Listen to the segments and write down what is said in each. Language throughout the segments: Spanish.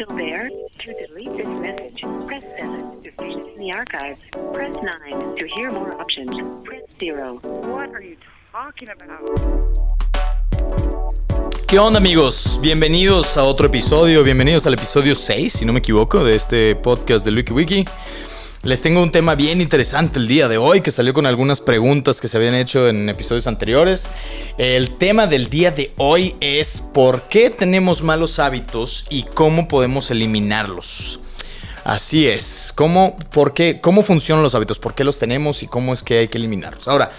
still there? To delete this message, press 7. To finish in the archives, press 9. To hear more options, press 0. What are you talking about? ¿Qué onda, amigos? Bienvenidos a otro episodio, bienvenidos al episodio 6, si no me equivoco, de este podcast del WikiWiki. Les tengo un tema bien interesante el día de hoy, que salió con algunas preguntas que se habían hecho en episodios anteriores. El tema del día de hoy es ¿por qué tenemos malos hábitos y cómo podemos eliminarlos? Así es, ¿cómo funcionan los hábitos? ¿Por qué los tenemos y cómo es que hay que eliminarlos? Ahora,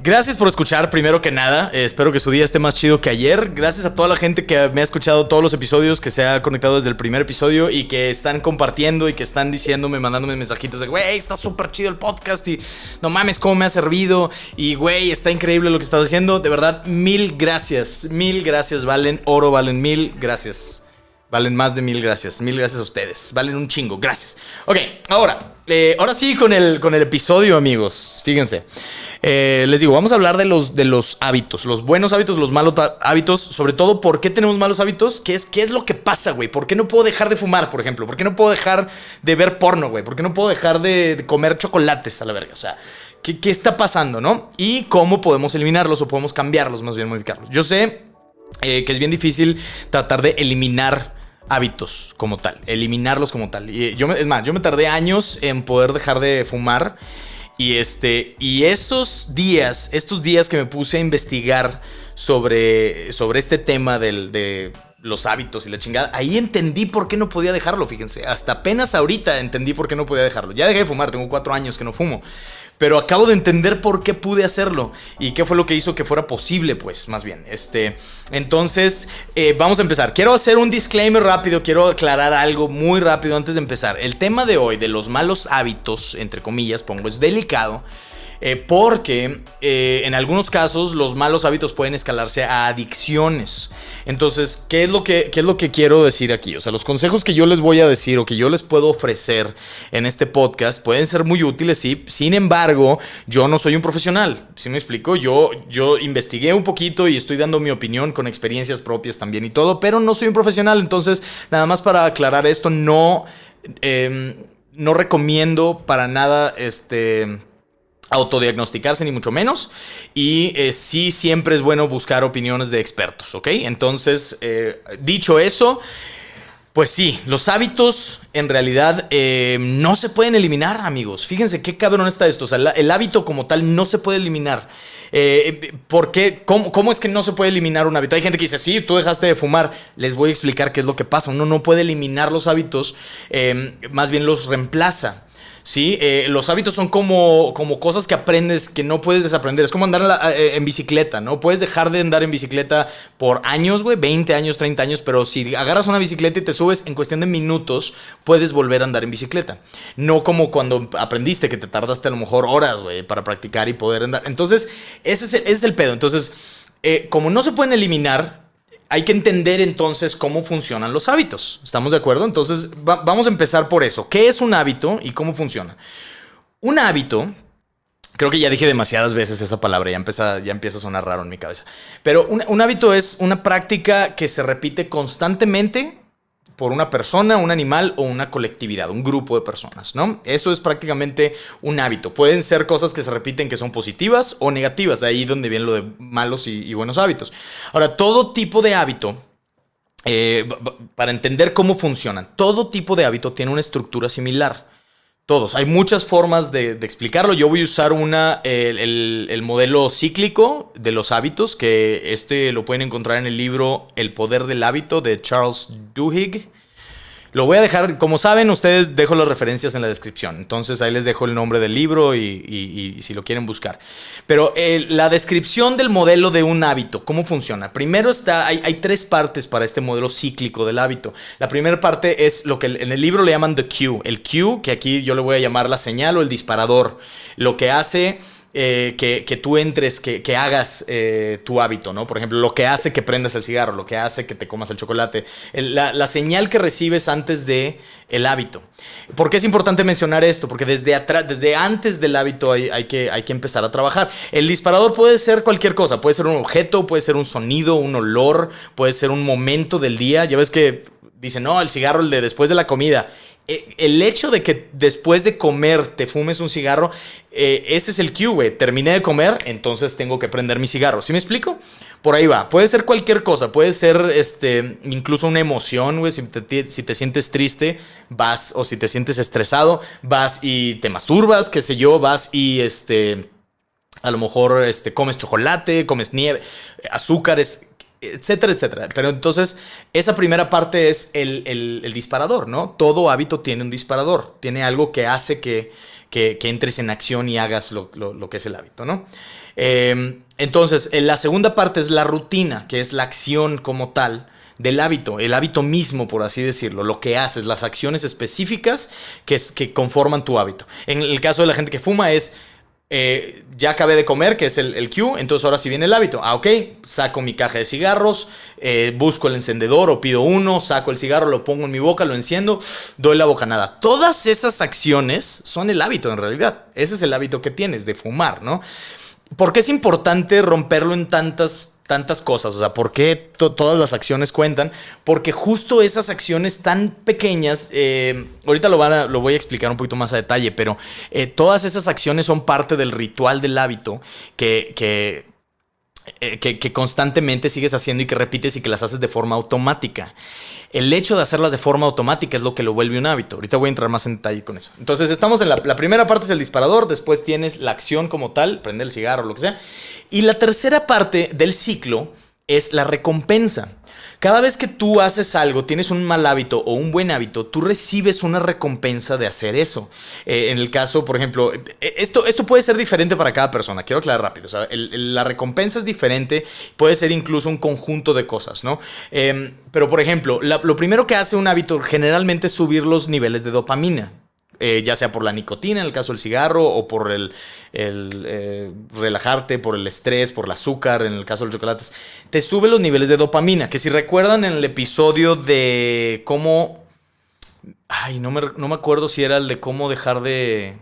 gracias por escuchar, primero que nada. Espero que su día esté más chido que ayer. Gracias a toda la gente que me ha escuchado todos los episodios, que se ha conectado desde el primer episodio y que están compartiendo y que están diciéndome, mandándome mensajitos de güey, está súper chido el podcast y no mames cómo me ha servido y güey, está increíble lo que estás haciendo. De verdad, mil gracias, valen oro, valen mil gracias. Valen más de mil gracias a ustedes, valen un chingo, gracias. Ok, ahora sí con el episodio, amigos, fíjense. Les digo, vamos a hablar de los hábitos, los buenos hábitos, los malos hábitos, sobre todo por qué tenemos malos hábitos, qué es lo que pasa, güey, por qué no puedo dejar de fumar, por ejemplo, por qué no puedo dejar de ver porno, güey, por qué no puedo dejar de comer chocolates a la verga, o sea, ¿qué está pasando, no? Y cómo podemos eliminarlos o podemos cambiarlos, más bien modificarlos. Yo sé que es bien difícil tratar de eliminar hábitos como tal, eliminarlos como tal. Y yo me tardé años en poder dejar de fumar. Y estos días que me puse a investigar sobre este tema de los hábitos y la chingada, ahí entendí por qué no podía dejarlo, fíjense. Hasta apenas ahorita entendí por qué no podía dejarlo. Ya dejé de fumar, tengo 4 años que no fumo. Pero acabo de entender por qué pude hacerlo y qué fue lo que hizo que fuera posible, pues, más bien. Entonces, vamos a empezar. Quiero hacer un disclaimer rápido, quiero aclarar algo muy rápido antes de empezar. El tema de hoy, de los malos hábitos, entre comillas, pongo, es delicado. Porque en algunos casos los malos hábitos pueden escalarse a adicciones. Entonces, ¿qué es lo que quiero decir aquí? O sea, los consejos que yo les voy a decir o que yo les puedo ofrecer en este podcast pueden ser muy útiles, sí. Sin embargo, yo no soy un profesional. ¿Sí me explico? Yo investigué un poquito y estoy dando mi opinión con experiencias propias también y todo, pero no soy un profesional. Entonces, nada más para aclarar esto, no recomiendo para nada autodiagnosticarse, ni mucho menos. Y sí, siempre es bueno buscar opiniones de expertos, ¿ok? Entonces, dicho eso, pues sí, los hábitos en realidad no se pueden eliminar, amigos. Fíjense qué cabrón está esto. O sea, el hábito como tal no se puede eliminar. ¿Por qué? ¿Cómo es que no se puede eliminar un hábito? Hay gente que dice, sí, tú dejaste de fumar. Les voy a explicar qué es lo que pasa. Uno no puede eliminar los hábitos, más bien los reemplaza. Sí, los hábitos son como cosas que aprendes que no puedes desaprender. Es como andar en bicicleta, ¿no? Puedes dejar de andar en bicicleta por años, güey, 20 años, 30 años, pero si agarras una bicicleta y te subes, en cuestión de minutos puedes volver a andar en bicicleta. No como cuando aprendiste, que te tardaste a lo mejor horas, güey, para practicar y poder andar. Entonces, ese es el pedo. Entonces, como no se pueden eliminar, hay que entender entonces cómo funcionan los hábitos. ¿Estamos de acuerdo? Entonces vamos a empezar por eso. ¿Qué es un hábito y cómo funciona? Un hábito, creo que ya dije demasiadas veces esa palabra, ya empieza a sonar raro en mi cabeza. Pero un hábito es una práctica que se repite constantemente por una persona, un animal o una colectividad, un grupo de personas, ¿no? Eso es prácticamente un hábito. Pueden ser cosas que se repiten que son positivas o negativas, ahí donde viene lo de malos y buenos hábitos. Ahora, todo tipo de hábito, para entender cómo funcionan, todo tipo de hábito tiene una estructura similar. Todos. Hay muchas formas de explicarlo. Yo voy a usar el modelo cíclico de los hábitos, que lo pueden encontrar en el libro El poder del hábito de Charles Duhigg. Lo voy a dejar, como saben ustedes, dejo las referencias en la descripción. Entonces ahí les dejo el nombre del libro y si lo quieren buscar. Pero la descripción del modelo de un hábito, ¿cómo funciona? Primero hay 3 partes para este modelo cíclico del hábito. La primera parte es lo que en el libro le llaman the cue. El cue, que aquí yo le voy a llamar la señal o el disparador. Lo que hace que tú entres, que hagas tu hábito, ¿no? Por ejemplo, lo que hace que prendas el cigarro, lo que hace que te comas el chocolate, la señal que recibes antes de el hábito. ¿Por qué es importante mencionar esto? Porque desde antes del hábito hay que empezar a trabajar. El disparador puede ser cualquier cosa, puede ser un objeto, puede ser un sonido, un olor, puede ser un momento del día. Ya ves que dicen, no, el cigarro, el de después de la comida. El hecho de que después de comer te fumes un cigarro, ese es el cue, güey. Terminé de comer, entonces tengo que prender mi cigarro. ¿Sí me explico? Por ahí va. Puede ser cualquier cosa. Puede ser incluso una emoción, güey. Si te sientes triste, vas, o si te sientes estresado, vas y te masturbas, qué sé yo, vas y a lo mejor comes chocolate, comes nieve, azúcares, etcétera, etcétera. Pero entonces, esa primera parte es el disparador, ¿no? Todo hábito tiene un disparador. Tiene algo que hace que entres en acción y hagas lo que es el hábito, ¿no? Entonces, la segunda parte es la rutina, que es la acción como tal del hábito, el hábito mismo, por así decirlo, lo que haces, las acciones específicas que conforman tu hábito. En el caso de la gente que fuma es... ya acabé de comer, que es el cue, entonces ahora sí viene el hábito. Ok, saco mi caja de cigarros, busco el encendedor o pido uno, saco el cigarro, lo pongo en mi boca, lo enciendo, doy la bocanada. Todas esas acciones son el hábito en realidad. Ese es el hábito que tienes de fumar, ¿no? ¿Por qué es importante romperlo en tantas cosas? O sea, ¿por qué todas las acciones cuentan? Porque justo esas acciones tan pequeñas, ahorita lo voy a explicar un poquito más a detalle, pero todas esas acciones son parte del ritual del hábito que constantemente sigues haciendo y que repites y que las haces de forma automática. El hecho de hacerlas de forma automática es lo que lo vuelve un hábito. Ahorita voy a entrar más en detalle con eso. Entonces estamos en la primera parte, es el disparador. Después tienes la acción como tal, prender el cigarro, lo que sea. Y la tercera parte del ciclo es la recompensa. Cada vez que tú haces algo, tienes un mal hábito o un buen hábito, tú recibes una recompensa de hacer eso. En el caso, por ejemplo, esto puede ser diferente para cada persona. Quiero aclarar rápido. O sea, la recompensa es diferente. Puede ser incluso un conjunto de cosas, ¿no? Pero, por ejemplo, lo primero que hace un hábito generalmente es subir los niveles de dopamina. Ya sea por la nicotina, en el caso del cigarro, o por el relajarte, por el estrés, por el azúcar, en el caso de los chocolates. Te sube los niveles de dopamina, que si recuerdan en el episodio de cómo... Ay, no me acuerdo si era el de cómo dejar de...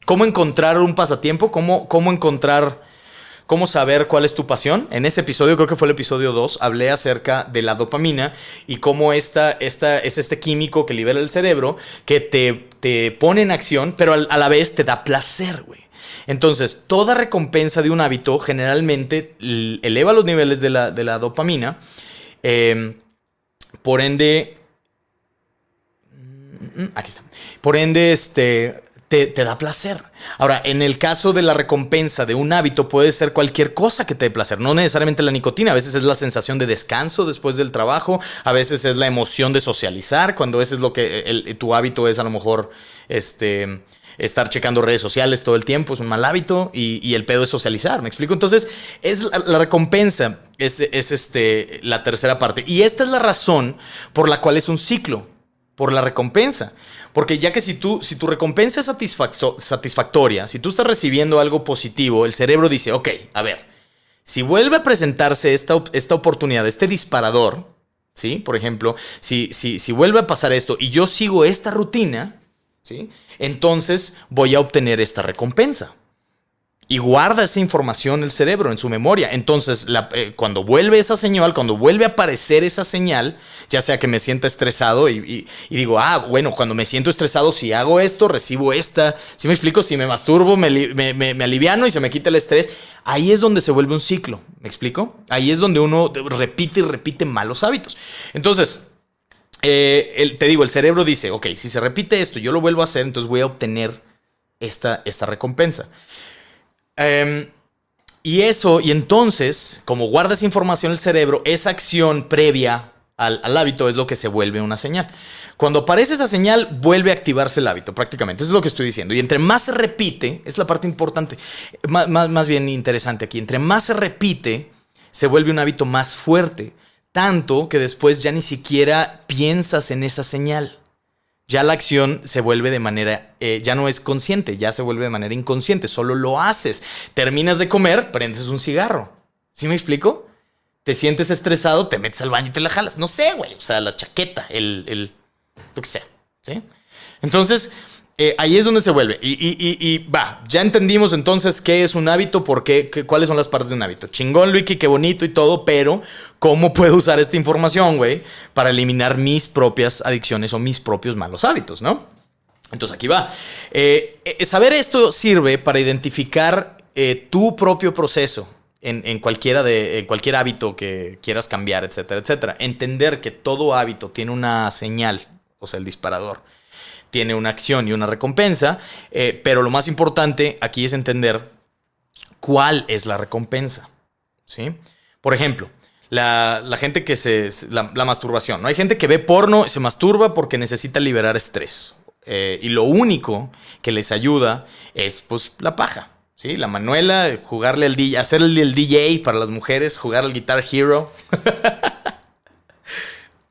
Cómo encontrar un pasatiempo, cómo encontrar... ¿Cómo saber cuál es tu pasión? En ese episodio, creo que fue el episodio 2, hablé acerca de la dopamina y cómo esta es este químico que libera el cerebro que te pone en acción, pero a la vez te da placer, güey. Entonces, toda recompensa de un hábito generalmente eleva los niveles de la dopamina. Por ende... Aquí está. Por ende, te da placer. Ahora, en el caso de la recompensa de un hábito, puede ser cualquier cosa que te dé placer. No necesariamente la nicotina. A veces es la sensación de descanso después del trabajo. A veces es la emoción de socializar. Cuando ese es lo que tu hábito es, a lo mejor, estar checando redes sociales todo el tiempo. Es un mal hábito. Y el pedo es socializar. ¿Me explico? Entonces, la recompensa es la tercera parte. Y esta es la razón por la cual es un ciclo. Por la recompensa. Porque ya que si tu recompensa es satisfactoria, si tú estás recibiendo algo positivo, el cerebro dice, ok, a ver, si vuelve a presentarse esta oportunidad, este disparador, ¿sí? Por ejemplo, si vuelve a pasar esto y yo sigo esta rutina, ¿sí? Entonces voy a obtener esta recompensa. Y guarda esa información el cerebro en su memoria. Entonces, cuando vuelve esa señal, cuando vuelve a aparecer esa señal, ya sea que me sienta estresado y digo, bueno, cuando me siento estresado, si hago esto, recibo esta. ¿Sí me explico? Si me masturbo, me aliviano y se me quita el estrés. Ahí es donde se vuelve un ciclo. ¿Me explico? Ahí es donde uno repite y repite malos hábitos. Entonces, te digo, el cerebro dice, ok, si se repite esto, yo lo vuelvo a hacer, entonces voy a obtener esta recompensa. Y entonces, como guarda esa información el cerebro, esa acción previa al hábito es lo que se vuelve una señal. Cuando aparece esa señal, vuelve a activarse el hábito, prácticamente. Eso es lo que estoy diciendo. Y entre más se repite, es la parte importante, más bien interesante aquí. Entre más se repite, se vuelve un hábito más fuerte. Tanto que después ya ni siquiera piensas en esa señal. Ya la acción se vuelve de manera, ya no es consciente, ya se vuelve de manera inconsciente, solo lo haces. Terminas de comer, prendes un cigarro. ¿Sí me explico? Te sientes estresado, te metes al baño y te la jalas. No sé, güey, o sea, la chaqueta, lo que sea, ¿sí? Entonces, ahí es donde se vuelve. Ya entendimos entonces qué es un hábito, cuáles son las partes de un hábito. Chingón, Luiki, qué bonito y todo, pero ¿cómo puedo usar esta información, güey, para eliminar mis propias adicciones o mis propios malos hábitos, ¿no? Entonces aquí va. Saber esto sirve para identificar tu propio proceso en cualquier hábito que quieras cambiar, etcétera, etcétera. Entender que todo hábito tiene una señal, o sea, el disparador. Tiene una acción y una recompensa, pero lo más importante aquí es entender cuál es la recompensa, ¿sí? Por ejemplo, la gente que la masturbación, ¿no? Hay gente que ve porno y se masturba porque necesita liberar estrés. Y lo único que les ayuda es, pues, la paja, ¿sí? La manuela, jugarle al DJ, hacerle el DJ para las mujeres, jugar al Guitar Hero.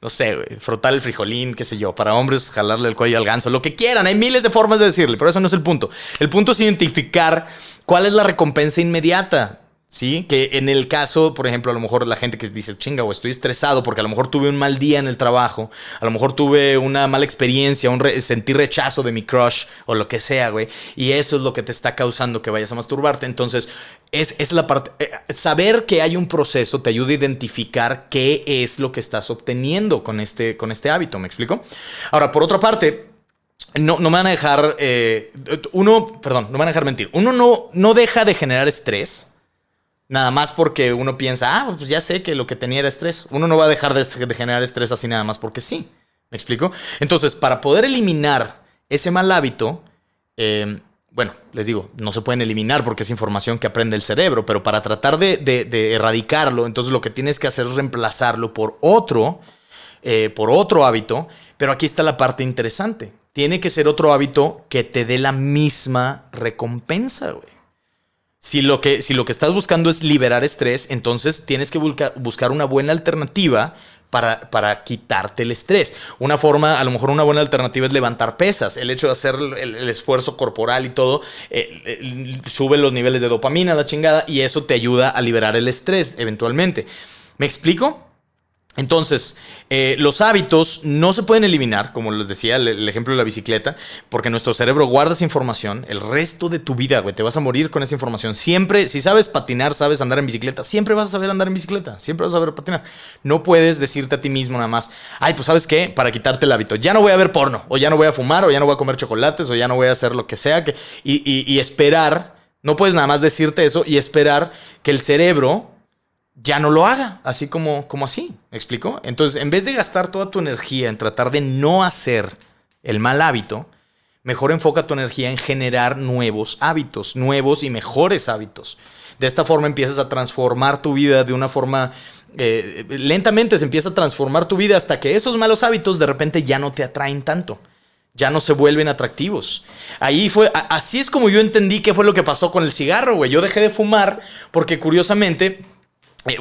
No sé, güey, frotar el frijolín, qué sé yo. Para hombres, jalarle el cuello al ganso. Lo que quieran, hay miles de formas de decirle, pero eso no es el punto. El punto es identificar cuál es la recompensa inmediata, ¿sí? Que en el caso, por ejemplo, a lo mejor la gente que dice, chinga, güey, estoy estresado porque a lo mejor tuve un mal día en el trabajo, a lo mejor tuve una mala experiencia, sentí rechazo de mi crush o lo que sea, güey, y eso es lo que te está causando que vayas a masturbarte. Entonces, es la parte. Saber que hay un proceso te ayuda a identificar qué es lo que estás obteniendo con este hábito, ¿me explico? Ahora, por otra parte, no me van a dejar. No me van a dejar mentir. Uno no deja de generar estrés. Nada más porque uno piensa, pues ya sé que lo que tenía era estrés. Uno no va a dejar de generar estrés así nada más porque sí. ¿Me explico? Entonces, para poder eliminar ese mal hábito, bueno, les digo, no se pueden eliminar porque es información que aprende el cerebro, pero para tratar de erradicarlo, entonces lo que tienes que hacer es reemplazarlo por otro hábito. Pero aquí está la parte interesante. Tiene que ser otro hábito que te dé la misma recompensa, güey. Si lo que estás buscando es liberar estrés, entonces tienes que buscar una buena alternativa para quitarte el estrés. Una forma, a lo mejor una buena alternativa es levantar pesas. El hecho de hacer el esfuerzo corporal y todo sube los niveles de dopamina, la chingada, y eso te ayuda a liberar el estrés eventualmente. ¿Me explico? Entonces, los hábitos no se pueden eliminar, como les decía, el ejemplo de la bicicleta, porque nuestro cerebro guarda esa información el resto de tu vida, güey. Te vas a morir con esa información. Siempre, si sabes patinar, sabes andar en bicicleta, siempre vas a saber andar en bicicleta, siempre vas a saber patinar. No puedes decirte a ti mismo nada más, ay, pues ¿sabes qué? Para quitarte el hábito, ya no voy a ver porno, o ya no voy a fumar, o ya no voy a comer chocolates, o ya no voy a hacer lo que sea, y esperar. No puedes nada más decirte eso y esperar que el cerebro ya no lo haga, así como así, ¿me explico? Entonces, en vez de gastar toda tu energía en tratar de no hacer el mal hábito, mejor enfoca tu energía en generar nuevos hábitos, nuevos y mejores hábitos. De esta forma empiezas a transformar tu vida de una forma. Lentamente se empieza a transformar tu vida hasta que esos malos hábitos de repente ya no te atraen tanto. Ya no se vuelven atractivos. Así es como yo entendí qué fue lo que pasó con el cigarro, güey. Yo dejé de fumar porque curiosamente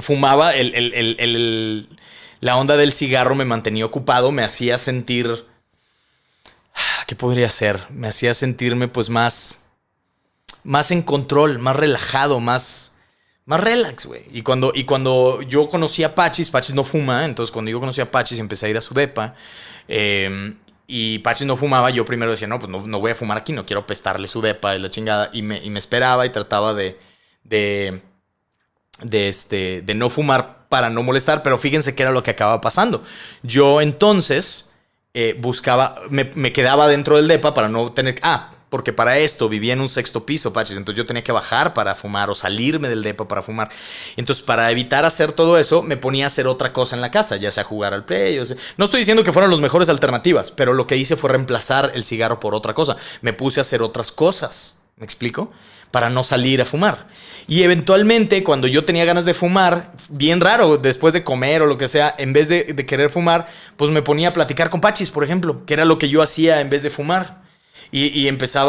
fumaba, la onda del cigarro me mantenía ocupado, me hacía sentir, ¿qué podría ser? Me hacía sentirme pues más en control, más relajado, más relax, güey. Y cuando yo conocí a Pachis no fuma, entonces cuando yo conocí a Pachis empecé a ir a su depa, y Pachis no fumaba, yo primero decía, no, pues no voy a fumar aquí, no quiero pestarle su depa y la chingada, y me esperaba y trataba de no fumar para no molestar, pero fíjense qué era lo que acababa pasando. Yo entonces me quedaba dentro del depa para no tener. Porque para esto vivía en un 6º piso, Pachis. Entonces yo tenía que bajar para fumar o salirme del depa para fumar. Entonces, para evitar hacer todo eso, me ponía a hacer otra cosa en la casa, ya sea jugar al play. No estoy diciendo que fueran las mejores alternativas, pero lo que hice fue reemplazar el cigarro por otra cosa. Me puse a hacer otras cosas. ¿Me explico? Para no salir a fumar. Y eventualmente, cuando yo tenía ganas de fumar, bien raro, después de comer o lo que sea, en vez de querer fumar, pues me ponía a platicar con Pachis, por ejemplo, que era lo que yo hacía en vez de fumar. Y empecé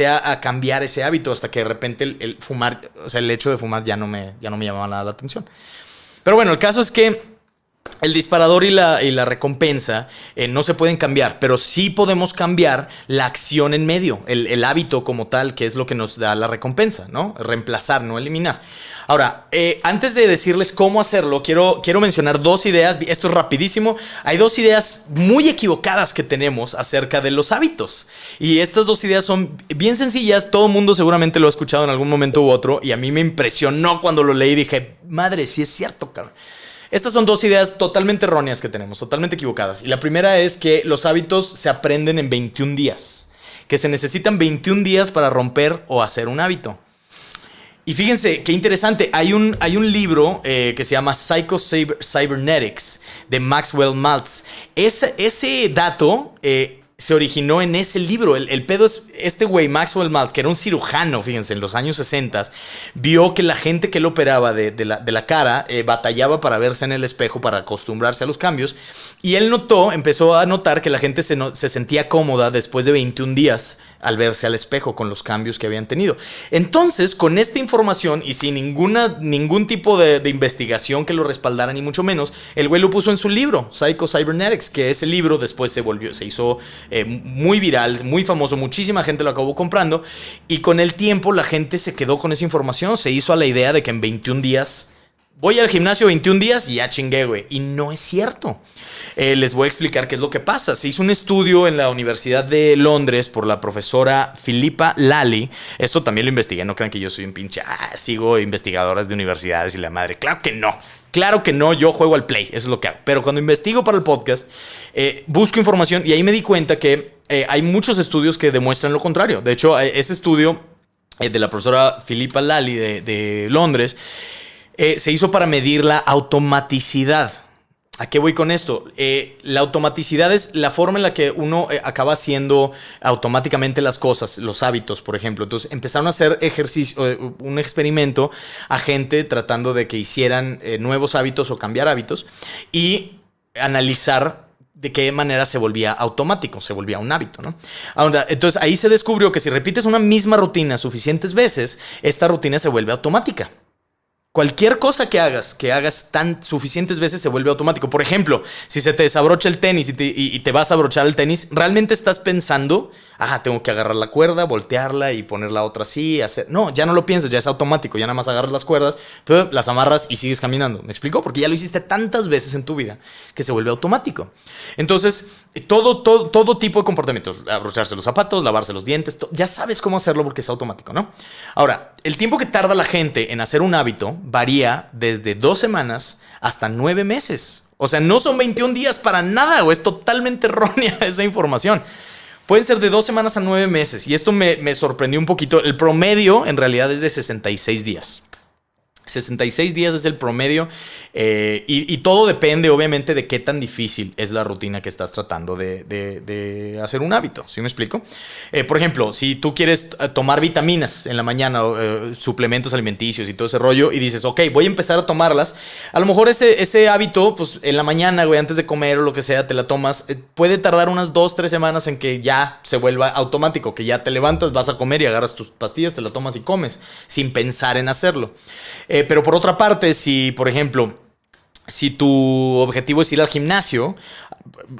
a cambiar ese hábito hasta que de repente el fumar, o sea, el hecho de fumar ya no me llamaba nada la atención. Pero bueno, el caso es que el disparador y la recompensa no se pueden cambiar, pero sí podemos cambiar la acción en medio, el hábito como tal, que es lo que nos da la recompensa, ¿no? Reemplazar, no eliminar. Ahora, antes de decirles cómo hacerlo, quiero mencionar dos ideas. Esto es rapidísimo. Hay dos ideas muy equivocadas que tenemos acerca de los hábitos. Y estas dos ideas son bien sencillas. Todo el mundo seguramente lo ha escuchado en algún momento u otro. Y a mí me impresionó cuando lo leí y dije, madre, sí es cierto, cabrón. Estas son dos ideas totalmente erróneas que tenemos, totalmente equivocadas. Y la primera es que los hábitos se aprenden en 21 días. Que se necesitan 21 días para romper o hacer un hábito. Y fíjense, qué interesante. Hay un libro que se llama Psycho-Cybernetics de Maxwell Maltz. Ese dato se originó en ese libro. El pedo es este güey, Maxwell Maltz, que era un cirujano, fíjense, en los años 60, vio que la gente que él operaba de la cara batallaba para verse en el espejo, para acostumbrarse a los cambios. Y él empezó a notar que la gente se sentía cómoda después de 21 días al verse al espejo con los cambios que habían tenido. Entonces, con esta información y sin ningún tipo de investigación que lo respaldara, ni mucho menos, el güey lo puso en su libro, Psycho-Cybernetics, que ese libro después se hizo muy viral, muy famoso, muchísima gente lo acabó comprando, y con el tiempo la gente se quedó con esa información, se hizo a la idea de que en 21 días... Voy al gimnasio 21 días y ya chingué, güey. Y no es cierto. Les voy a explicar qué es lo que pasa. Se hizo un estudio en la Universidad de Londres por la profesora Philippa Lally. Esto también lo investigué. No crean que yo soy un pinche... sigo investigadoras de universidades y la madre. Claro que no. Claro que no. Yo juego al Play. Eso es lo que hago. Pero cuando investigo para el podcast, busco información y ahí me di cuenta que hay muchos estudios que demuestran lo contrario. De hecho, ese estudio de la profesora Philippa Lally de Londres... se hizo para medir la automaticidad. ¿A qué voy con esto? La automaticidad es la forma en la que uno acaba haciendo automáticamente las cosas, los hábitos, por ejemplo. Entonces empezaron a hacer un experimento a gente tratando de que hicieran nuevos hábitos o cambiar hábitos y analizar de qué manera se volvía automático, se volvía un hábito, ¿no? Ahora, entonces ahí se descubrió que si repites una misma rutina suficientes veces, esta rutina se vuelve automática. Cualquier cosa que hagas tan suficientes veces se vuelve automático. Por ejemplo, si se te desabrocha el tenis y te vas a abrochar el tenis, ¿realmente estás pensando, tengo que agarrar la cuerda, voltearla y poner la otra así, hacer? No, ya no lo piensas, ya es automático, ya nada más agarras las cuerdas, pero las amarras y sigues caminando. ¿Me explico? Porque ya lo hiciste tantas veces en tu vida que se vuelve automático. Entonces, todo tipo de comportamientos, abrocharse los zapatos, lavarse los dientes, ya sabes cómo hacerlo porque es automático, ¿no? Ahora, el tiempo que tarda la gente en hacer un hábito varía desde 2 semanas hasta 9 meses. O sea, no son 21 días para nada, o es totalmente errónea esa información. Pueden ser de 2 semanas a 9 meses. Y esto me sorprendió un poquito. El promedio en realidad es de 66 días. 66 días es el promedio y todo depende obviamente de qué tan difícil es la rutina que estás tratando de hacer un hábito. ¿Sí me explico? Por ejemplo, si tú quieres tomar vitaminas en la mañana, suplementos alimenticios y todo ese rollo, y dices, ok, voy a empezar a tomarlas, a lo mejor ese hábito, pues en la mañana, güey, antes de comer o lo que sea, te la tomas, puede tardar unas 2-3 semanas en que ya se vuelva automático, que ya te levantas, vas a comer y agarras tus pastillas, te la tomas y comes, sin pensar en hacerlo. Pero por otra parte, si, por ejemplo, si tu objetivo es ir al gimnasio,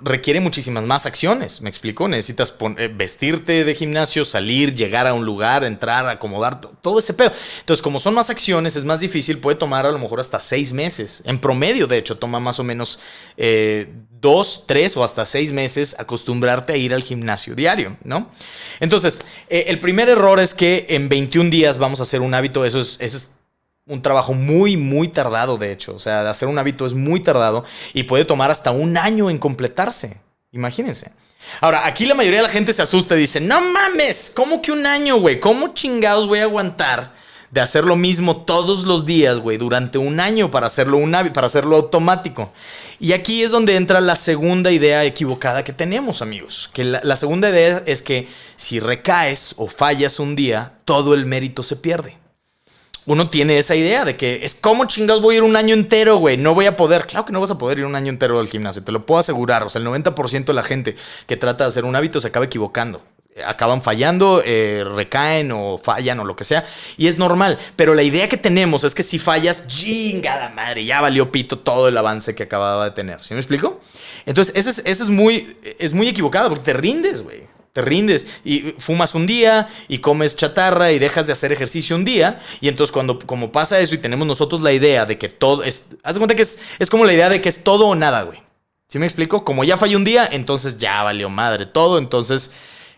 requiere muchísimas más acciones, ¿me explico? Necesitas vestirte de gimnasio, salir, llegar a un lugar, entrar, acomodar, todo ese pedo. Entonces, como son más acciones, es más difícil, puede tomar a lo mejor hasta 6 meses. En promedio, de hecho, toma más o menos 2, 3 o hasta 6 meses acostumbrarte a ir al gimnasio diario, ¿no? Entonces, el primer error es que en 21 días vamos a hacer un hábito. Eso es un trabajo muy, muy tardado, de hecho. O sea, hacer un hábito es muy tardado y puede tomar hasta 1 año en completarse. Imagínense. Ahora, aquí la mayoría de la gente se asusta y dice, no mames, ¿cómo que 1 año, güey? ¿Cómo chingados voy a aguantar de hacer lo mismo todos los días, güey, durante 1 año para hacerlo para hacerlo automático? Y aquí es donde entra la segunda idea equivocada que tenemos, amigos. Que la segunda idea es que si recaes o fallas un día, todo el mérito se pierde. Uno tiene esa idea de que es como chingados voy a ir 1 año entero, güey. No voy a poder. Claro que no vas a poder ir 1 año entero al gimnasio. Te lo puedo asegurar. O sea, el 90% de la gente que trata de hacer un hábito se acaba equivocando. acaban fallando, recaen o fallan o lo que sea. Y es normal. Pero la idea que tenemos es que si fallas, chingada madre, ya valió pito todo el avance que acababa de tener. ¿Sí me explico? Entonces, ese es muy equivocado porque te rindes, güey. Te rindes y fumas un día y comes chatarra y dejas de hacer ejercicio un día. Y entonces como pasa eso y tenemos nosotros la idea de que todo es... Haz de cuenta que es como la idea de que es todo o nada, güey. ¿Sí me explico? Como ya falló un día, entonces ya valió madre todo. Entonces,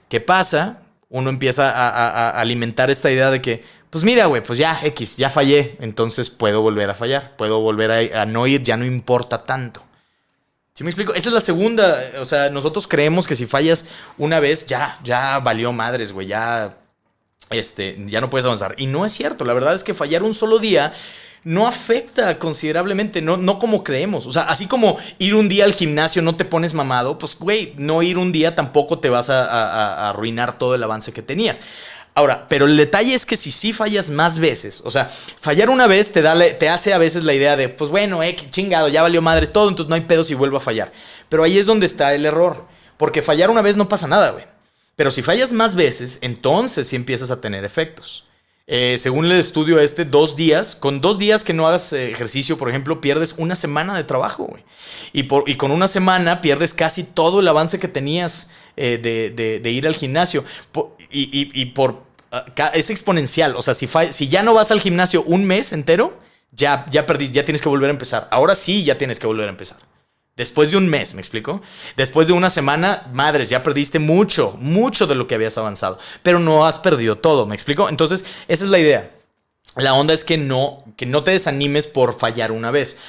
¿qué pasa? Uno empieza a alimentar esta idea de que, pues mira, güey, pues ya X, ya fallé. Entonces puedo volver a fallar. Puedo volver a no ir, ya no importa tanto. ¿Sí me explico? Esa es la segunda. O sea, nosotros creemos que si fallas una vez, ya valió madres, güey. Ya no puedes avanzar. Y no es cierto. La verdad es que fallar un solo día no afecta considerablemente. No como creemos. O sea, así como ir un día al gimnasio no te pones mamado, pues, güey, no ir un día tampoco te vas a arruinar todo el avance que tenías. Ahora, pero el detalle es que si sí fallas más veces, o sea, fallar una vez te hace a veces la idea de, pues bueno, chingado, ya valió madres todo, entonces no hay pedo si vuelvo a fallar. Pero ahí es donde está el error, porque fallar una vez no pasa nada, güey. Pero si fallas más veces, entonces sí empiezas a tener efectos. Según el estudio 2 días, con 2 días que no hagas ejercicio, por ejemplo, pierdes una semana de trabajo, güey. Y con una semana pierdes casi todo el avance que tenías de ir al gimnasio. Es exponencial. O sea, si ya no vas al gimnasio un mes entero, ya perdiste, ya tienes que volver a empezar. Ahora sí ya tienes que volver a empezar. Después de un mes, ¿me explico? Después de una semana, madres, ya perdiste mucho de lo que habías avanzado. Pero no has perdido todo, ¿me explico? Entonces, esa es la idea. La onda es que no te desanimes por fallar una vez.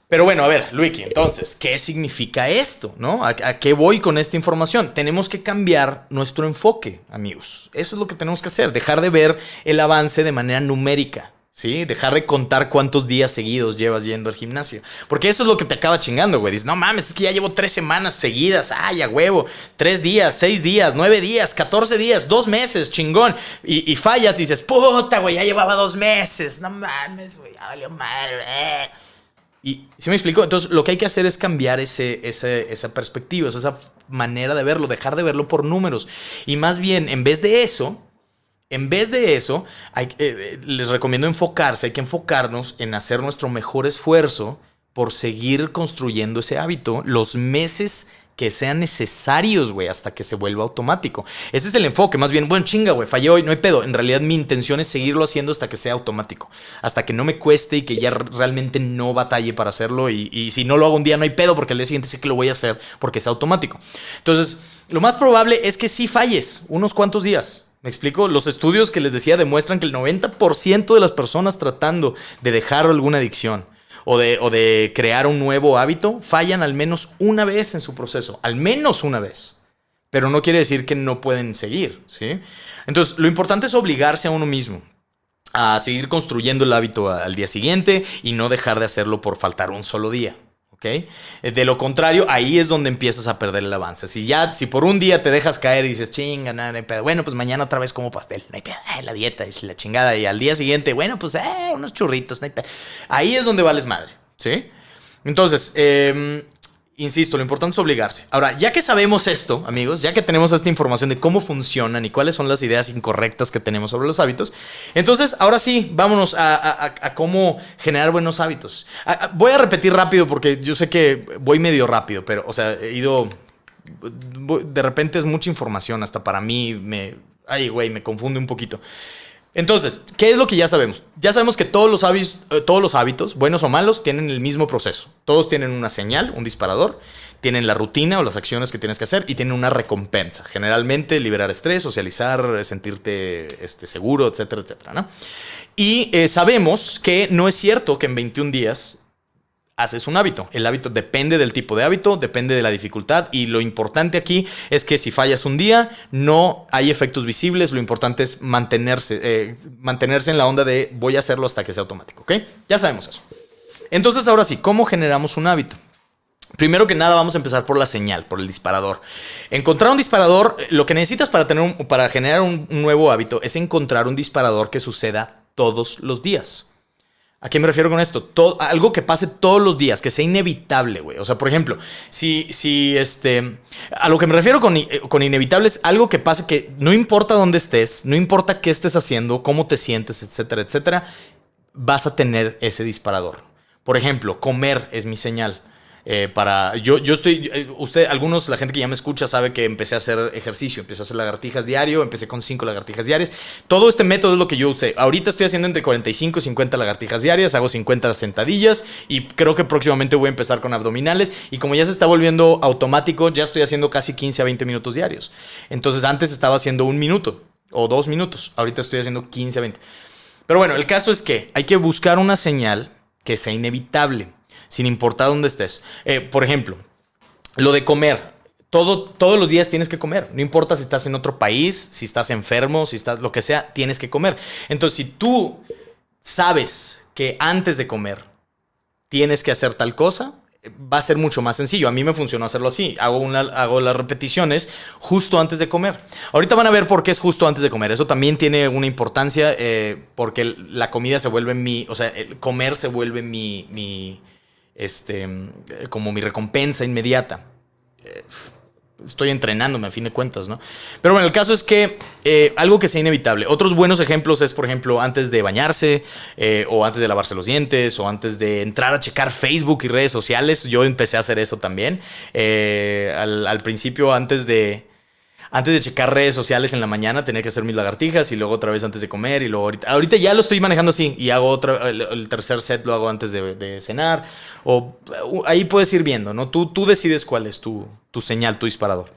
Pero bueno, a ver, Luiki, entonces, ¿qué significa esto? ¿No? ¿A qué voy con esta información? Tenemos que cambiar nuestro enfoque, amigos. Eso es lo que tenemos que hacer. Dejar de ver el avance de manera numérica. ¿Sí? Dejar de contar cuántos días seguidos llevas yendo al gimnasio. Porque eso es lo que te acaba chingando, güey. Dices, no mames, es que ya llevo 3 semanas seguidas. Ay, a huevo. 3 días, 6 días, 9 días, 14 días, 2 meses, chingón. Y fallas y dices, puta, güey, ya llevaba 2 meses. No mames, güey, ya valió madre. Y ¿sí me explico? Entonces, lo que hay que hacer es cambiar esa perspectiva, esa manera de verlo, dejar de verlo por números. Y más bien, en vez de eso, les recomiendo enfocarse. Hay que enfocarnos en hacer nuestro mejor esfuerzo por seguir construyendo ese hábito los meses que sean necesarios, güey, hasta que se vuelva automático. Ese es el enfoque. Más bien, bueno, chinga, güey, fallé hoy, no hay pedo. En realidad mi intención es seguirlo haciendo hasta que sea automático. Hasta que no me cueste y que ya realmente no batalle para hacerlo. Y si no lo hago un día, no hay pedo, porque al día siguiente sé que lo voy a hacer porque es automático. Entonces, lo más probable es que sí falles unos cuantos días. ¿Me explico? Los estudios que les decía demuestran que el 90% de las personas tratando de dejar alguna adicción o de crear un nuevo hábito fallan al menos una vez en su proceso. Al menos una vez. Pero no quiere decir que no pueden seguir, ¿sí? Entonces, lo importante es obligarse a uno mismo a seguir construyendo el hábito al día siguiente y no dejar de hacerlo por faltar un solo día. ¿Okay? De lo contrario, ahí es donde empiezas a perder el avance. Si por un día te dejas caer y dices, chinga, no hay pedo. Bueno, pues mañana otra vez como pastel, no hay pedo. La dieta es la chingada. Y al día siguiente, bueno, pues unos churritos, no hay pedo. Ahí es donde vales madre, ¿sí? Entonces, insisto, lo importante es obligarse. Ahora, ya que sabemos esto, amigos, ya que tenemos esta información de cómo funcionan y cuáles son las ideas incorrectas que tenemos sobre los hábitos, entonces, ahora sí, vámonos a cómo generar buenos hábitos. Voy a repetir rápido porque yo sé que voy medio rápido, pero, o sea, de repente es mucha información, hasta para mí me confunde un poquito. Entonces, ¿qué es lo que ya sabemos? Ya sabemos que todos los hábitos, buenos o malos, tienen el mismo proceso. Todos tienen una señal, un disparador, tienen la rutina o las acciones que tienes que hacer y tienen una recompensa. Generalmente liberar estrés, socializar, sentirte seguro, etcétera, etcétera, ¿no? Y sabemos que no es cierto que en 21 días haces un hábito. El hábito depende del tipo de hábito, depende de la dificultad y lo importante aquí es que si fallas un día no hay efectos visibles. Lo importante es mantenerse en la onda de voy a hacerlo hasta que sea automático, ¿ok? Ya sabemos eso. Entonces, ahora sí, ¿cómo generamos un hábito? Primero que nada vamos a empezar por la señal, por el disparador. Encontrar un disparador, lo que necesitas para generar un nuevo hábito es encontrar un disparador que suceda todos los días. ¿A qué me refiero con esto? Algo que pase todos los días, que sea inevitable, güey. O sea, por ejemplo, a lo que me refiero con inevitable es algo que pase que no importa dónde estés, no importa qué estés haciendo, cómo te sientes, etcétera, etcétera, vas a tener ese disparador. Por ejemplo, comer es mi señal. La gente que ya me escucha sabe que empecé a hacer ejercicio, empecé a hacer lagartijas diario, empecé con 5 lagartijas diarias. Todo este método es lo que yo usé. Ahorita estoy haciendo entre 45 y 50 lagartijas diarias, hago 50 sentadillas y creo que próximamente voy a empezar con abdominales. Y como ya se está volviendo automático, ya estoy haciendo casi 15 a 20 minutos diarios. Entonces antes estaba haciendo 1 minuto o 2 minutos, ahorita estoy haciendo 15 a 20. Pero bueno, el caso es que hay que buscar una señal que sea inevitable, sin importar dónde estés. Por ejemplo, lo de comer. Todos los días tienes que comer. No importa si estás en otro país, si estás enfermo, si estás lo que sea, tienes que comer. Entonces, si tú sabes que antes de comer tienes que hacer tal cosa, va a ser mucho más sencillo. A mí me funcionó hacerlo así. Hago las repeticiones justo antes de comer. Ahorita van a ver por qué es justo antes de comer. Eso también tiene una importancia porque la comida se vuelve el comer se vuelve como mi recompensa inmediata. Estoy entrenándome a fin de cuentas, ¿no? Pero bueno, el caso es que algo que sea inevitable. Otros buenos ejemplos es, por ejemplo, antes de bañarse o antes de lavarse los dientes o antes de entrar a checar Facebook y redes sociales. Yo empecé a hacer eso también. Al principio, antes de checar redes sociales en la mañana, tenía que hacer mis lagartijas y luego otra vez antes de comer y luego ahorita ya lo estoy manejando así y hago el tercer set lo hago antes de cenar o ahí puedes ir viendo, ¿no? Tú decides cuál es tu señal, tu disparador.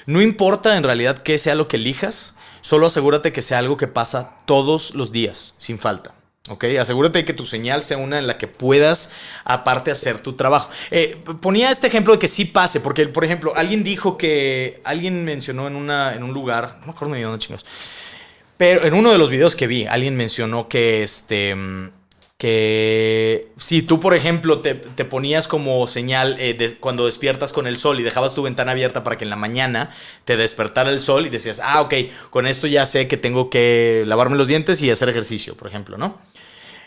No importa en realidad qué sea lo que elijas, solo asegúrate que sea algo que pasa todos los días, sin falta. ¿Ok? Asegúrate de que tu señal sea una en la que puedas, aparte, hacer tu trabajo. Ponía este ejemplo de que sí pase, porque, por ejemplo, alguien mencionó en un lugar, no me acuerdo ni dónde chingados, pero en uno de los videos que vi, alguien mencionó que si tú, por ejemplo, te ponías como señal cuando despiertas con el sol y dejabas tu ventana abierta para que en la mañana te despertara el sol y decías, ok, con esto ya sé que tengo que lavarme los dientes y hacer ejercicio, por ejemplo, ¿no?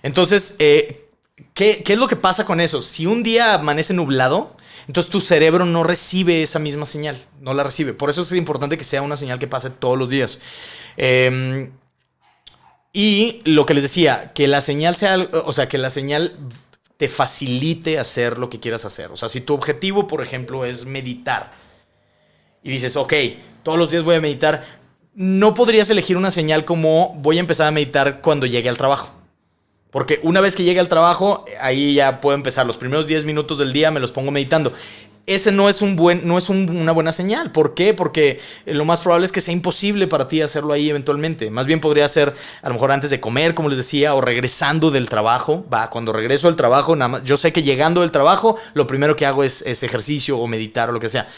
Entonces, ¿qué es lo que pasa con eso? Si un día amanece nublado, entonces tu cerebro no recibe esa misma señal, no la recibe. Por eso es importante que sea una señal que pase todos los días. Y lo que les decía, que la señal que la señal te facilite hacer lo que quieras hacer. O sea, si tu objetivo, por ejemplo, es meditar y dices, ok, todos los días voy a meditar, no podrías elegir una señal como voy a empezar a meditar cuando llegue al trabajo. Porque una vez que llegue al trabajo, ahí ya puedo empezar. Los primeros 10 minutos del día me los pongo meditando. Ese no es una buena señal. ¿Por qué? Porque lo más probable es que sea imposible para ti hacerlo ahí eventualmente. Más bien podría ser a lo mejor antes de comer, como les decía, o regresando del trabajo. Cuando regreso del trabajo, nada más, yo sé que llegando del trabajo, lo primero que hago es ejercicio o meditar o lo que sea.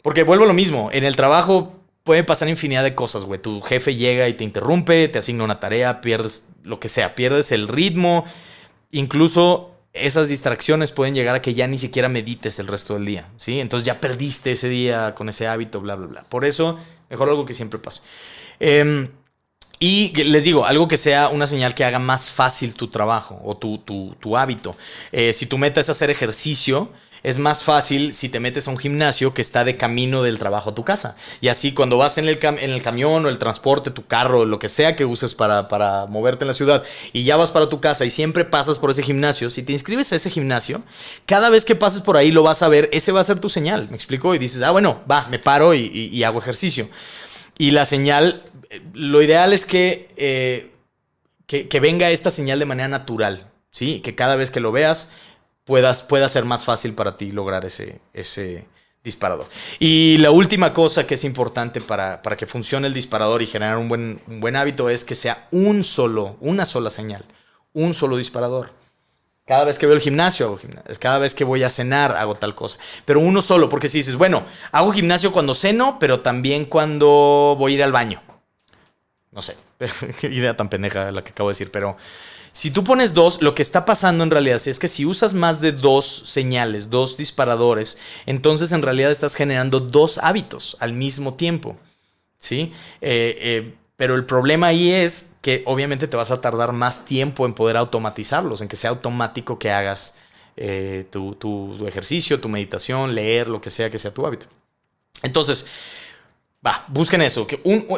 Porque vuelvo a lo mismo. En el trabajo puede pasar infinidad de cosas, güey. Tu jefe llega y te interrumpe, te asigna una tarea, pierdes lo que sea, pierdes el ritmo. Incluso esas distracciones pueden llegar a que ya ni siquiera medites el resto del día, ¿sí? Entonces ya perdiste ese día con ese hábito, bla, bla, bla. Por eso, mejor algo que siempre pase. Y les digo, algo que sea una señal que haga más fácil tu trabajo o tu hábito. Si tu meta es hacer ejercicio, es más fácil si te metes a un gimnasio que está de camino del trabajo a tu casa. Y así cuando vas en el camión o el transporte, tu carro, lo que sea que uses para moverte en la ciudad y ya vas para tu casa y siempre pasas por ese gimnasio, si te inscribes a ese gimnasio, cada vez que pases por ahí lo vas a ver, ese va a ser tu señal, ¿me explico? Y dices, bueno, me paro y hago ejercicio. Y la señal, lo ideal es que venga esta señal de manera natural, ¿sí? Que cada vez que lo veas pueda ser más fácil para ti lograr ese disparador. Y la última cosa que es importante para que funcione el disparador y generar un buen hábito es que sea una sola señal, un solo disparador. Cada vez que voy al gimnasio, hago gimnasio. Cada vez que voy a cenar, hago tal cosa. Pero uno solo, porque si dices, bueno, hago gimnasio cuando ceno, pero también cuando voy a ir al baño. No sé, qué idea tan pendeja la que acabo de decir, pero si tú pones 2, lo que está pasando en realidad es que si usas más de 2 señales, 2 disparadores, entonces en realidad estás generando 2 hábitos al mismo tiempo, ¿sí? Pero el problema ahí es que obviamente te vas a tardar más tiempo en poder automatizarlos, en que sea automático que hagas tu ejercicio, tu meditación, leer, lo que sea tu hábito. Entonces, busquen eso.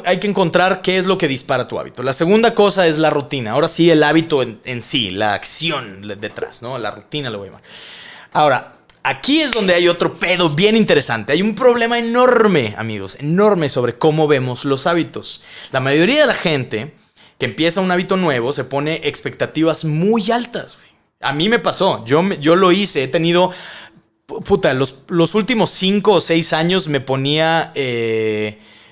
Hay que encontrar qué es lo que dispara tu hábito. La segunda cosa es la rutina. Ahora sí, el hábito en sí, la acción detrás, ¿no? La rutina lo voy a llamar. Ahora, aquí es donde hay otro pedo bien interesante. Hay un problema enorme, amigos, enorme sobre cómo vemos los hábitos. La mayoría de la gente que empieza un hábito nuevo se pone expectativas muy altas. A mí me pasó, yo lo hice, he tenido... los últimos 5 o 6 años me ponía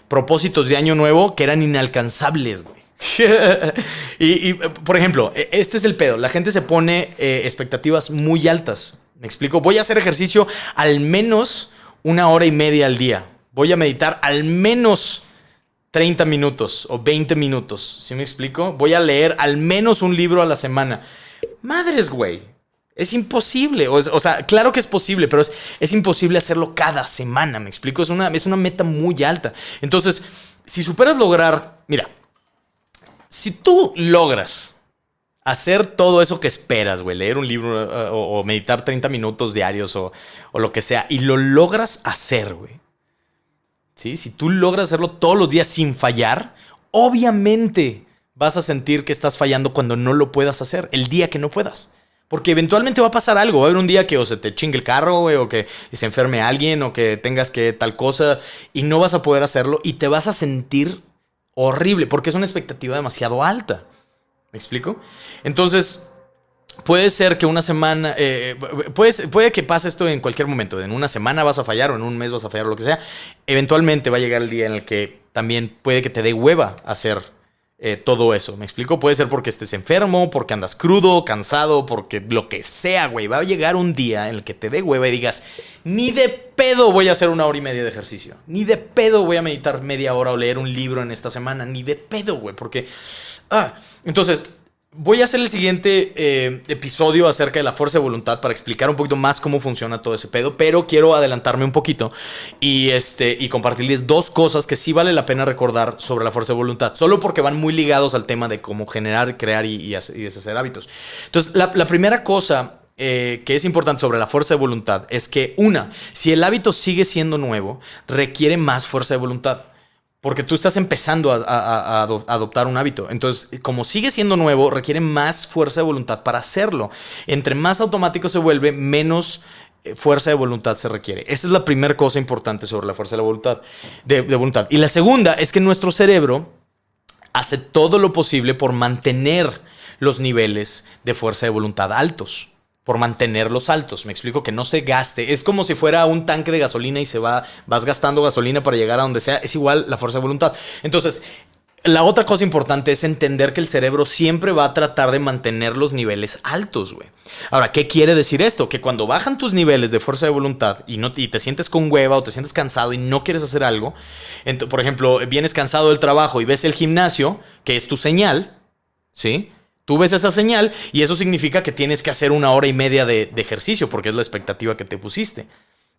propósitos de año nuevo que eran inalcanzables, güey. y, por ejemplo, este es el pedo. La gente se pone expectativas muy altas. Me explico. Voy a hacer ejercicio al menos 1 hora y media al día. Voy a meditar al menos 30 minutos o 20 minutos. ¿Sí me explico? Voy a leer al menos un libro a la semana. Madres, güey. Es imposible. O sea, claro que es posible, pero es imposible hacerlo cada semana. ¿Me explico? Es una meta muy alta. Entonces, si superas lograr... Mira, si tú logras hacer todo eso que esperas, güey, leer un libro o meditar 30 minutos diarios o lo que sea, y lo logras hacer, güey, ¿sí? Si tú logras hacerlo todos los días sin fallar, obviamente vas a sentir que estás fallando cuando no lo puedas hacer, el día que no puedas. Porque eventualmente va a pasar algo. Va a haber un día que o se te chingue el carro, güey, o que se enferme alguien, o que tengas que tal cosa, y no vas a poder hacerlo, y te vas a sentir horrible, porque es una expectativa demasiado alta. ¿Me explico? Entonces, puede ser que una semana... puede que pase esto en cualquier momento. En una semana vas a fallar, o en un mes vas a fallar, o lo que sea. Eventualmente va a llegar el día en el que también puede que te dé hueva hacer todo eso. ¿Me explico? Puede ser porque estés enfermo, porque andas crudo, cansado, porque lo que sea, güey. Va a llegar un día en el que te dé hueva y digas, ni de pedo voy a hacer 1 hora y media de ejercicio. Ni de pedo voy a meditar media hora o leer un libro en esta semana. Ni de pedo, güey. Porque... entonces... Voy a hacer el siguiente episodio acerca de la fuerza de voluntad para explicar un poquito más cómo funciona todo ese pedo, pero quiero adelantarme un poquito y compartirles 2 cosas que sí vale la pena recordar sobre la fuerza de voluntad, solo porque van muy ligados al tema de cómo generar, crear y deshacer hábitos. Entonces, la primera cosa que es importante sobre la fuerza de voluntad es que, si el hábito sigue siendo nuevo, requiere más fuerza de voluntad. Porque tú estás empezando a adoptar un hábito. Entonces, como sigue siendo nuevo, requiere más fuerza de voluntad para hacerlo. Entre más automático se vuelve, menos fuerza de voluntad se requiere. Esa es la primera cosa importante sobre la fuerza de la voluntad, de voluntad. Y la segunda es que nuestro cerebro hace todo lo posible por mantener los niveles de fuerza de voluntad altos. Por mantenerlos altos. Me explico, que no se gaste. Es como si fuera un tanque de gasolina y vas gastando gasolina para llegar a donde sea. Es igual la fuerza de voluntad. Entonces, la otra cosa importante es entender que el cerebro siempre va a tratar de mantener los niveles altos, güey. Ahora, ¿qué quiere decir esto? Que cuando bajan tus niveles de fuerza de voluntad y te sientes con hueva o te sientes cansado y no quieres hacer algo, por ejemplo, vienes cansado del trabajo y ves el gimnasio, que es tu señal, ¿sí? Tú ves esa señal y eso significa que tienes que hacer 1 hora y media de ejercicio porque es la expectativa que te pusiste.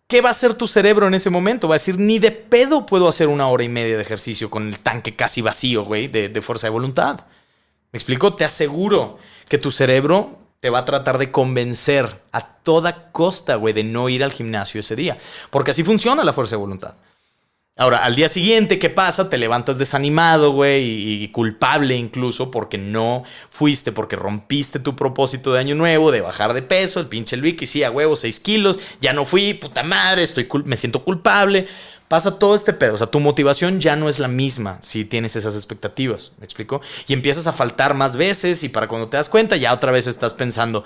¿Qué va a hacer tu cerebro en ese momento? Va a decir, ni de pedo puedo hacer 1 hora y media de ejercicio con el tanque casi vacío, güey, de fuerza de voluntad. ¿Me explico? Te aseguro que tu cerebro te va a tratar de convencer a toda costa, güey, de no ir al gimnasio ese día. Porque así funciona la fuerza de voluntad. Ahora, al día siguiente, ¿qué pasa? Te levantas desanimado, güey, y culpable incluso porque no fuiste, porque rompiste tu propósito de año nuevo, de bajar de peso, el pinche Luis, y sí, a huevo, 6 kilos, ya no fui, puta madre, me siento culpable. Pasa todo este pedo, o sea, tu motivación ya no es la misma si tienes esas expectativas, ¿me explico? Y empiezas a faltar más veces y para cuando te das cuenta ya otra vez estás pensando,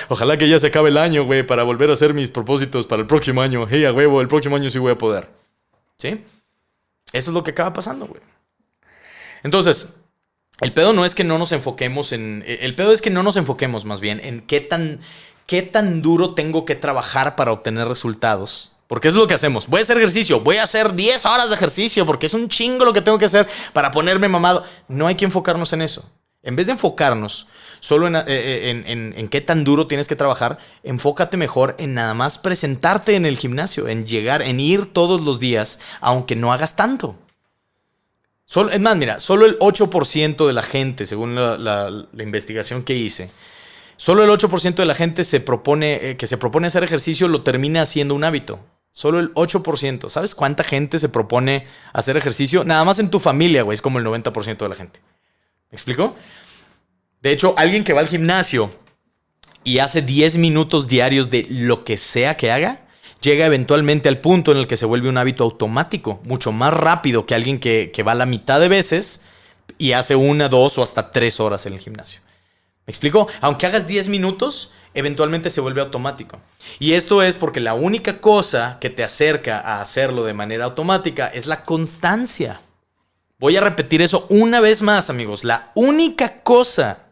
ojalá que ya se acabe el año, güey, para volver a hacer mis propósitos para el próximo año. Hey, a huevo, el próximo año sí voy a poder. ¿Sí? Eso es lo que acaba pasando, güey. Entonces, el pedo no es que no nos enfoquemos en... El pedo es que no nos enfoquemos más bien en qué tan duro tengo que trabajar para obtener resultados. Porque es lo que hacemos. Voy a hacer ejercicio. Voy a hacer 10 horas de ejercicio porque es un chingo lo que tengo que hacer para ponerme mamado. No hay que enfocarnos en eso. En vez de enfocarnos solo en qué tan duro tienes que trabajar, enfócate mejor en nada más presentarte en el gimnasio, en ir todos los días, aunque no hagas tanto. Es más, mira, solo el 8% de la gente, según la investigación que hice, solo el 8% de la gente que se propone hacer ejercicio lo termina haciendo un hábito. Solo el 8%. ¿Sabes cuánta gente se propone hacer ejercicio? Nada más en tu familia, güey, es como el 90% de la gente. ¿Me explico? De hecho, alguien que va al gimnasio y hace 10 minutos diarios de lo que sea que haga, llega eventualmente al punto en el que se vuelve un hábito automático, mucho más rápido que alguien que va la mitad de veces y hace 1, 2 o hasta 3 horas en el gimnasio. ¿Me explico? Aunque hagas 10 minutos, eventualmente se vuelve automático. Y esto es porque la única cosa que te acerca a hacerlo de manera automática es la constancia. Voy a repetir eso una vez más, amigos. La única cosa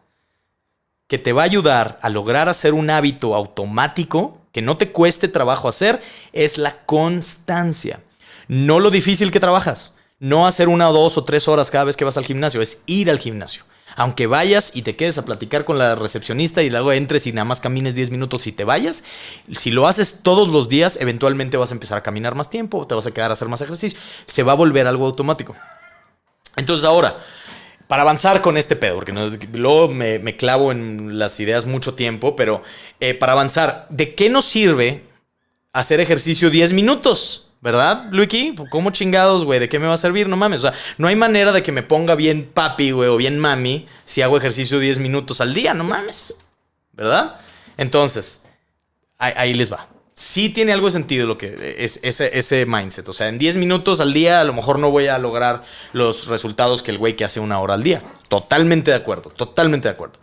que te va a ayudar a lograr hacer un hábito automático, que no te cueste trabajo hacer, es la constancia. No lo difícil que trabajas. No hacer 1, 2 o 3 horas cada vez que vas al gimnasio. Es ir al gimnasio. Aunque vayas y te quedes a platicar con la recepcionista y luego entres y nada más camines 10 minutos y te vayas, si lo haces todos los días, eventualmente vas a empezar a caminar más tiempo, te vas a quedar a hacer más ejercicio, se va a volver algo automático. Entonces ahora, para avanzar con este pedo, porque luego me clavo en las ideas mucho tiempo, pero para avanzar, ¿de qué nos sirve hacer ejercicio 10 minutos? ¿Verdad, Luiki? ¿Cómo chingados, güey? ¿De qué me va a servir? No mames. O sea, no hay manera de que me ponga bien papi, güey, o bien mami si hago ejercicio 10 minutos al día. No mames. ¿Verdad? Entonces, ahí les va. Sí tiene algo de sentido lo que es ese mindset. O sea, en 10 minutos al día a lo mejor no voy a lograr los resultados que el güey que hace 1 hora al día. Totalmente de acuerdo. Totalmente de acuerdo.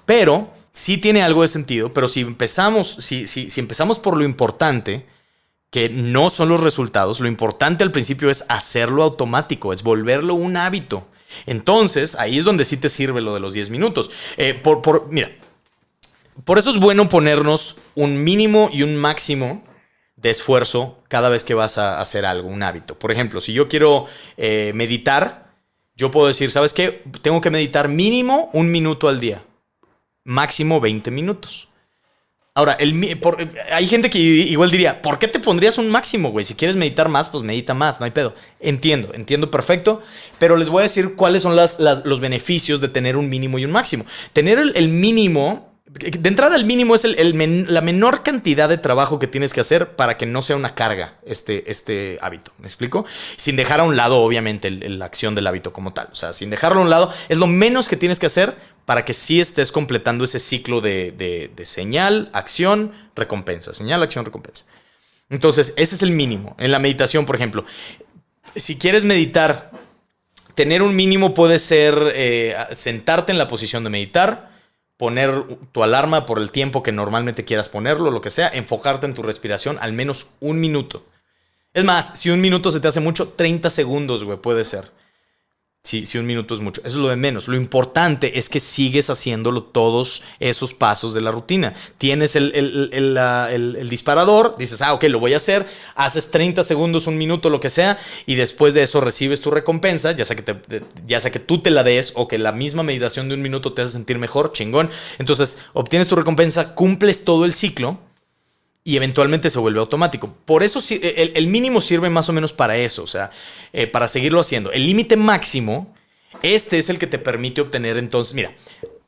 Pero sí tiene algo de sentido. Pero si empezamos por lo importante, que no son los resultados, lo importante al principio es hacerlo automático, es volverlo un hábito. Entonces, ahí es donde sí te sirve lo de los 10 minutos. Mira, por eso es bueno ponernos un mínimo y un máximo de esfuerzo cada vez que vas a hacer algo, un hábito. Por ejemplo, si yo quiero meditar, yo puedo decir, ¿sabes qué? Tengo que meditar mínimo 1 minuto al día, máximo 20 minutos. Ahora, hay gente que igual diría, ¿por qué te pondrías un máximo, güey? Si quieres meditar más, pues medita más, no hay pedo. Entiendo perfecto, pero les voy a decir cuáles son los beneficios de tener un mínimo y un máximo. Tener el mínimo, de entrada el mínimo es la menor cantidad de trabajo que tienes que hacer para que no sea una carga este hábito, ¿me explico? Sin dejar a un lado, obviamente, la acción del hábito como tal. O sea, sin dejarlo a un lado, es lo menos que tienes que hacer para que sí estés completando ese ciclo de señal, acción, recompensa. Señal, acción, recompensa. Entonces, ese es el mínimo. En la meditación, por ejemplo, si quieres meditar, tener un mínimo puede ser sentarte en la posición de meditar, poner tu alarma por el tiempo que normalmente quieras ponerlo, lo que sea, enfocarte en tu respiración al menos 1 minuto. Es más, si 1 minuto se te hace mucho, 30 segundos, güey, puede ser. Si 1 minuto es mucho. Eso es lo de menos. Lo importante es que sigues haciéndolo todos esos pasos de la rutina. Tienes el disparador, dices, ok, lo voy a hacer. Haces 30 segundos, 1 minuto, lo que sea. Y después de eso recibes tu recompensa. Ya sea que tú te la des o que la misma meditación de 1 minuto te hace sentir mejor, chingón. Entonces, obtienes tu recompensa, cumples todo el ciclo. Y eventualmente se vuelve automático. Por eso el mínimo sirve más o menos para eso, o sea, para seguirlo haciendo. El límite máximo, este es el que te permite obtener entonces, mira,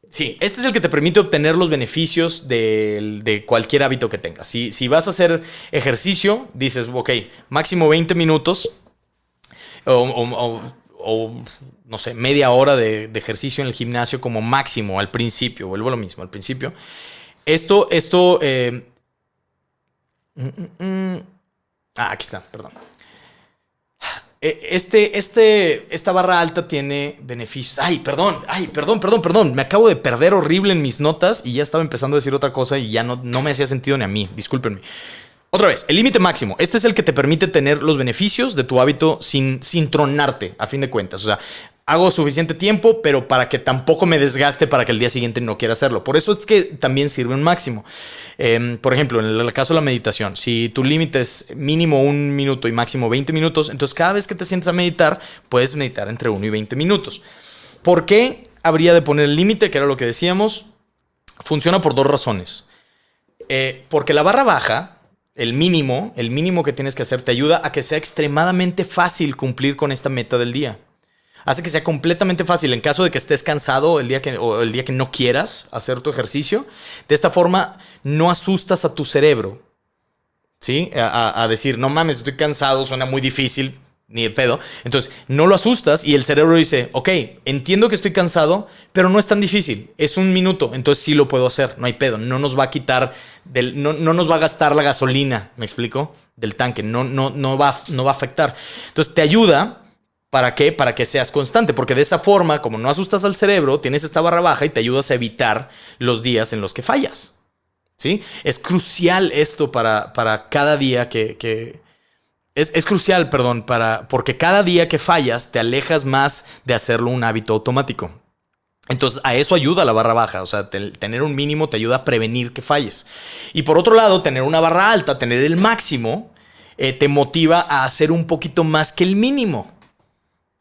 sí, este es el que te permite obtener los beneficios de cualquier hábito que tengas. Si vas a hacer ejercicio, dices, ok, máximo 20 minutos o no sé, media hora de ejercicio en el gimnasio como máximo al principio, vuelvo a lo mismo, al principio. Aquí está, perdón. Esta barra alta tiene beneficios. Perdón. Me acabo de perder horrible en mis notas y ya estaba empezando a decir otra cosa y ya no me hacía sentido ni a mí. Discúlpenme. Otra vez, el límite máximo. Este es el que te permite tener los beneficios de tu hábito sin tronarte, a fin de cuentas. O sea, hago suficiente tiempo, pero para que tampoco me desgaste para que el día siguiente no quiera hacerlo. Por eso es que también sirve un máximo. Por ejemplo, en el caso de la meditación, si tu límite es mínimo 1 minuto y máximo 20 minutos, entonces cada vez que te sientas a meditar, puedes meditar entre 1 y 20 minutos. ¿Por qué habría de poner el límite? Que era lo que decíamos. Funciona por 2 razones. Porque la barra baja, el mínimo que tienes que hacer, te ayuda a que sea extremadamente fácil cumplir con esta meta del día. Hace que sea completamente fácil en caso de que estés cansado o el día que no quieras hacer tu ejercicio. De esta forma no asustas a tu cerebro, ¿sí? A decir, no mames, estoy cansado, suena muy difícil, ni de pedo. Entonces, no lo asustas y el cerebro dice, ok, entiendo que estoy cansado, pero no es tan difícil. Es 1 minuto, entonces sí lo puedo hacer, no hay pedo. No nos va a quitar, no nos va a gastar la gasolina, ¿me explico? Del tanque, no va a afectar. Entonces, te ayuda, ¿para qué? Para que seas constante, porque de esa forma, como no asustas al cerebro, tienes esta barra baja y te ayudas a evitar los días en los que fallas, ¿sí? Es crucial esto para cada día que Es crucial, perdón, porque cada día que fallas te alejas más de hacerlo un hábito automático. Entonces, a eso ayuda la barra baja. O sea, tener un mínimo te ayuda a prevenir que falles. Y por otro lado, tener una barra alta, tener el máximo, te motiva a hacer un poquito más que el mínimo.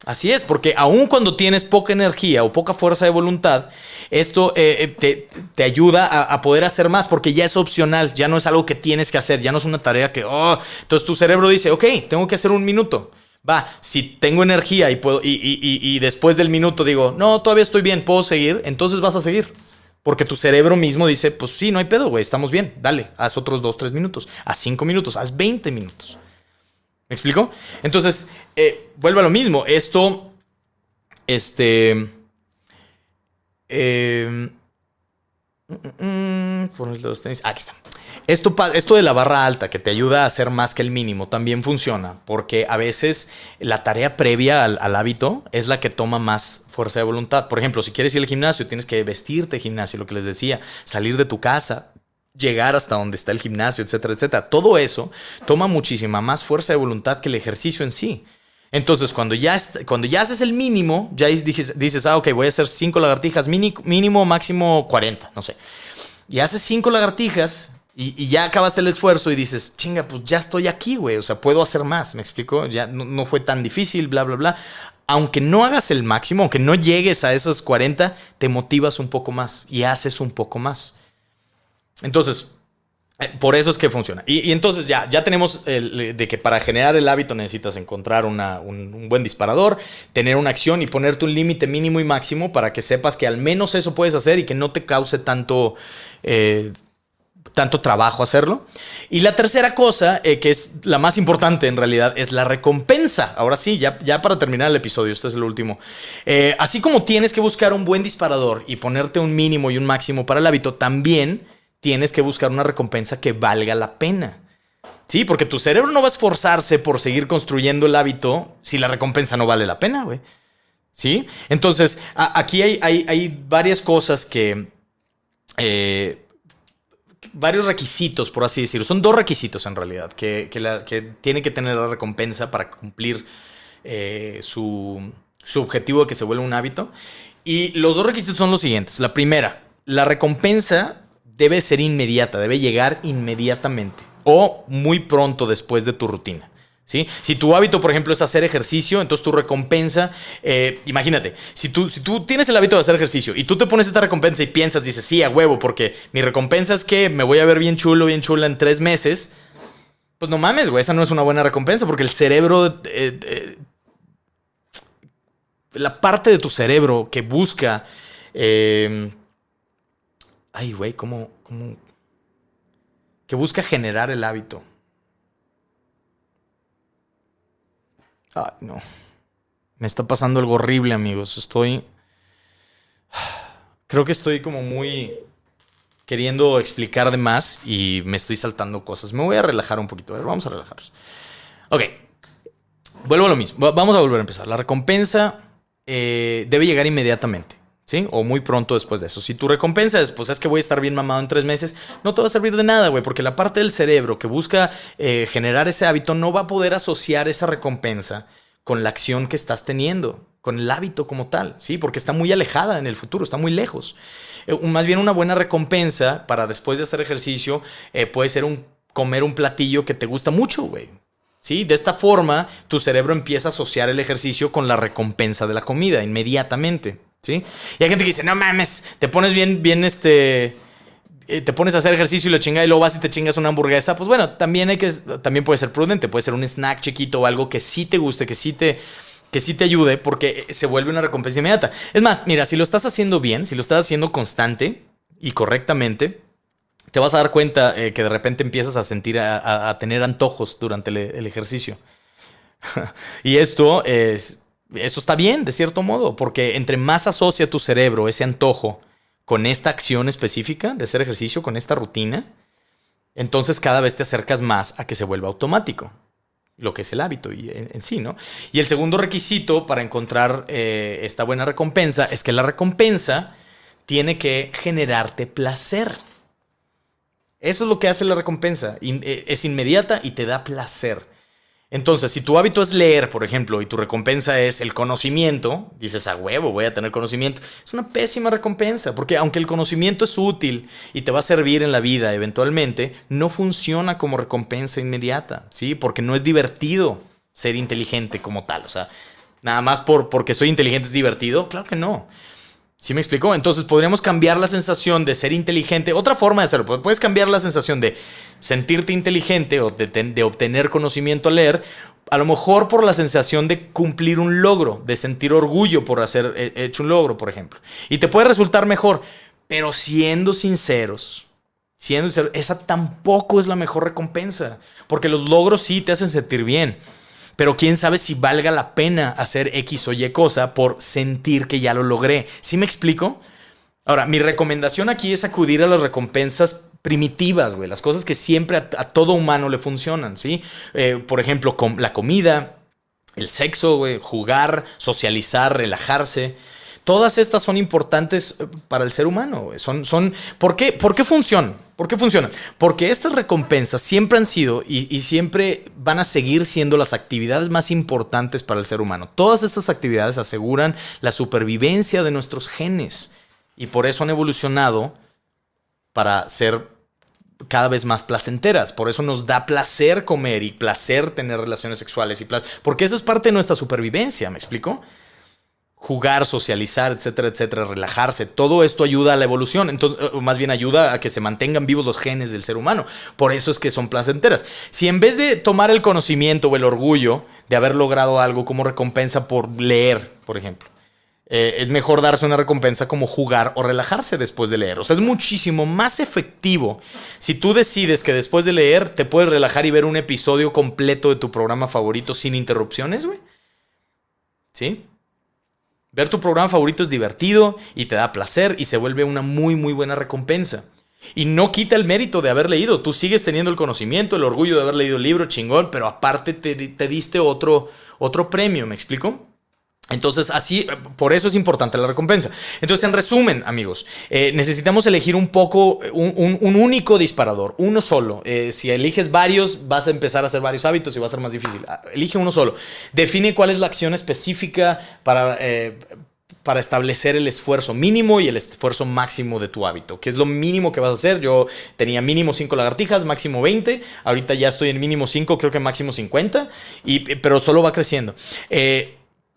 Así es, porque aun cuando tienes poca energía o poca fuerza de voluntad, esto te ayuda a poder hacer más, porque ya es opcional, ya no es algo que tienes que hacer, ya no es una tarea que... Entonces tu cerebro dice, ok, tengo que hacer 1 minuto. Va, si tengo energía y después del minuto digo, no, todavía estoy bien, puedo seguir, entonces vas a seguir. Porque tu cerebro mismo dice, pues sí, no hay pedo, güey, estamos bien, dale, haz otros 2, 3 minutos, haz 5 minutos, haz 20 minutos. ¿Me explico? Entonces, vuelve a lo mismo. Esto, por los tenis. Aquí está. Esto de la barra alta que te ayuda a hacer más que el mínimo también funciona, porque a veces la tarea previa al hábito es la que toma más fuerza de voluntad. Por ejemplo, si quieres ir al gimnasio, tienes que vestirte de gimnasio, lo que les decía, salir de tu casa, llegar hasta donde está el gimnasio, etcétera, etcétera. Todo eso toma muchísima más fuerza de voluntad que el ejercicio en sí. Entonces, cuando ya haces el mínimo, ya dices, ok, voy a hacer 5 lagartijas, mínimo, máximo 40, no sé. Y haces 5 lagartijas y ya acabaste el esfuerzo y dices, chinga, pues ya estoy aquí, güey. O sea, puedo hacer más, ¿me explico? Ya no fue tan difícil, bla, bla, bla. Aunque no hagas el máximo, aunque no llegues a esos 40, te motivas un poco más y haces un poco más. Entonces, por eso es que funciona. Y entonces ya tenemos de que para generar el hábito necesitas encontrar un buen disparador, tener una acción y ponerte un límite mínimo y máximo para que sepas que al menos eso puedes hacer y que no te cause tanto trabajo hacerlo. Y la tercera cosa, que es la más importante en realidad, es la recompensa. Ahora sí, ya para terminar el episodio, este es el último. Así como tienes que buscar un buen disparador y ponerte un mínimo y un máximo para el hábito, también tienes que buscar una recompensa que valga la pena. Sí, porque tu cerebro no va a esforzarse por seguir construyendo el hábito si la recompensa no vale la pena, güey. ¿Sí? Entonces, aquí hay varias cosas que... varios requisitos, por así decirlo. Son 2 requisitos en realidad que tiene que tener la recompensa para cumplir su objetivo de que se vuelva un hábito. Y los 2 requisitos son los siguientes. La primera, la recompensa debe ser inmediata, debe llegar inmediatamente o muy pronto después de tu rutina. ¿Sí? Si tu hábito, por ejemplo, es hacer ejercicio, entonces tu recompensa, imagínate, si tú tienes el hábito de hacer ejercicio y tú te pones esta recompensa y piensas, dices, sí, a huevo, porque mi recompensa es que me voy a ver bien chulo, bien chula en 3 meses, pues no mames, güey, esa no es una buena recompensa porque el cerebro, la parte de tu cerebro que busca... Ay, güey, ¿cómo? Que busca generar el hábito. Ay, no. Me está pasando algo horrible, amigos. Creo que estoy como muy queriendo explicar de más y me estoy saltando cosas. Me voy a relajar un poquito. A ver, vamos a relajarnos. Ok. Vuelvo a lo mismo. Vamos a volver a empezar. La recompensa debe llegar inmediatamente. ¿Sí? O muy pronto después de eso. Si tu recompensa es, pues es que voy a estar bien mamado en 3 meses, no te va a servir de nada, güey, porque la parte del cerebro que busca generar ese hábito no va a poder asociar esa recompensa con la acción que estás teniendo, con el hábito como tal, ¿sí? Porque está muy alejada en el futuro, está muy lejos. Más bien una buena recompensa para después de hacer ejercicio puede ser comer un platillo que te gusta mucho, güey. ¿Sí? De esta forma, tu cerebro empieza a asociar el ejercicio con la recompensa de la comida inmediatamente. ¿Sí? Y hay gente que dice, no mames, te pones bien, te pones a hacer ejercicio y lo chingas y luego vas y te chingas una hamburguesa. Pues bueno, también puede ser prudente, puede ser un snack chiquito o algo que sí te guste, que sí te que sí te ayude porque se vuelve una recompensa inmediata. Es más, mira, si lo estás haciendo bien, si lo estás haciendo constante y correctamente, te vas a dar cuenta que de repente empiezas a sentir, a tener antojos durante el ejercicio. Y esto está bien, de cierto modo, porque entre más asocia tu cerebro ese antojo con esta acción específica de hacer ejercicio, con esta rutina, entonces cada vez te acercas más a que se vuelva automático, lo que es el hábito en sí, ¿no? Y el segundo requisito para encontrar esta buena recompensa es que la recompensa tiene que generarte placer. Eso es lo que hace la recompensa. Es inmediata y te da placer. Entonces, si tu hábito es leer, por ejemplo, y tu recompensa es el conocimiento, dices, a huevo, voy a tener conocimiento. Es una pésima recompensa, porque aunque el conocimiento es útil y te va a servir en la vida eventualmente, no funciona como recompensa inmediata, ¿sí? Porque no es divertido ser inteligente como tal. O sea, nada más porque soy inteligente es divertido. Claro que no. ¿Sí me explicó? Entonces podríamos cambiar la sensación de ser inteligente. Otra forma de hacerlo, puedes cambiar la sensación de sentirte inteligente o de obtener conocimiento al leer, a lo mejor por la sensación de cumplir un logro, de sentir orgullo por hacer hecho un logro, por ejemplo. Y te puede resultar mejor, pero siendo sinceros, esa tampoco es la mejor recompensa, porque los logros sí te hacen sentir bien. Pero quién sabe si valga la pena hacer X o Y cosa por sentir que ya lo logré. ¿Sí me explico? Ahora, mi recomendación aquí es acudir a las recompensas primitivas, güey. Las cosas que siempre a todo humano le funcionan, ¿sí? Por ejemplo, la comida, el sexo, güey, jugar, socializar, relajarse. Todas estas son importantes para el ser humano, güey. ¿Por qué funcionan? ¿Por qué funcionan? Porque estas recompensas siempre han sido y siempre van a seguir siendo las actividades más importantes para el ser humano. Todas estas actividades aseguran la supervivencia de nuestros genes y por eso han evolucionado para ser cada vez más placenteras. Por eso nos da placer comer y placer tener relaciones sexuales porque eso es parte de nuestra supervivencia, ¿me explico? Jugar, socializar, etcétera, etcétera, relajarse. Todo esto ayuda a la evolución. Entonces, más bien ayuda a que se mantengan vivos los genes del ser humano. Por eso es que son placenteras. Si en vez de tomar el conocimiento o el orgullo de haber logrado algo como recompensa por leer, por ejemplo, es mejor darse una recompensa como jugar o relajarse después de leer. O sea, es muchísimo más efectivo si tú decides que después de leer te puedes relajar y ver un episodio completo de tu programa favorito sin interrupciones, güey. ¿Sí? Ver tu programa favorito es divertido y te da placer y se vuelve una muy, muy buena recompensa. Y no quita el mérito de haber leído. Tú sigues teniendo el conocimiento, el orgullo de haber leído el libro, chingón, pero aparte te diste otro premio, ¿me explico? Entonces, así, por eso es importante la recompensa. Entonces, en resumen, amigos, necesitamos elegir un único disparador, uno solo. Si eliges varios, vas a empezar a hacer varios hábitos y va a ser más difícil. Elige uno solo. Define cuál es la acción específica para establecer el esfuerzo mínimo y el esfuerzo máximo de tu hábito. ¿Qué es lo mínimo que vas a hacer? Yo tenía mínimo 5 lagartijas, máximo 20. Ahorita ya estoy en mínimo 5, creo que máximo 50. Pero solo va creciendo.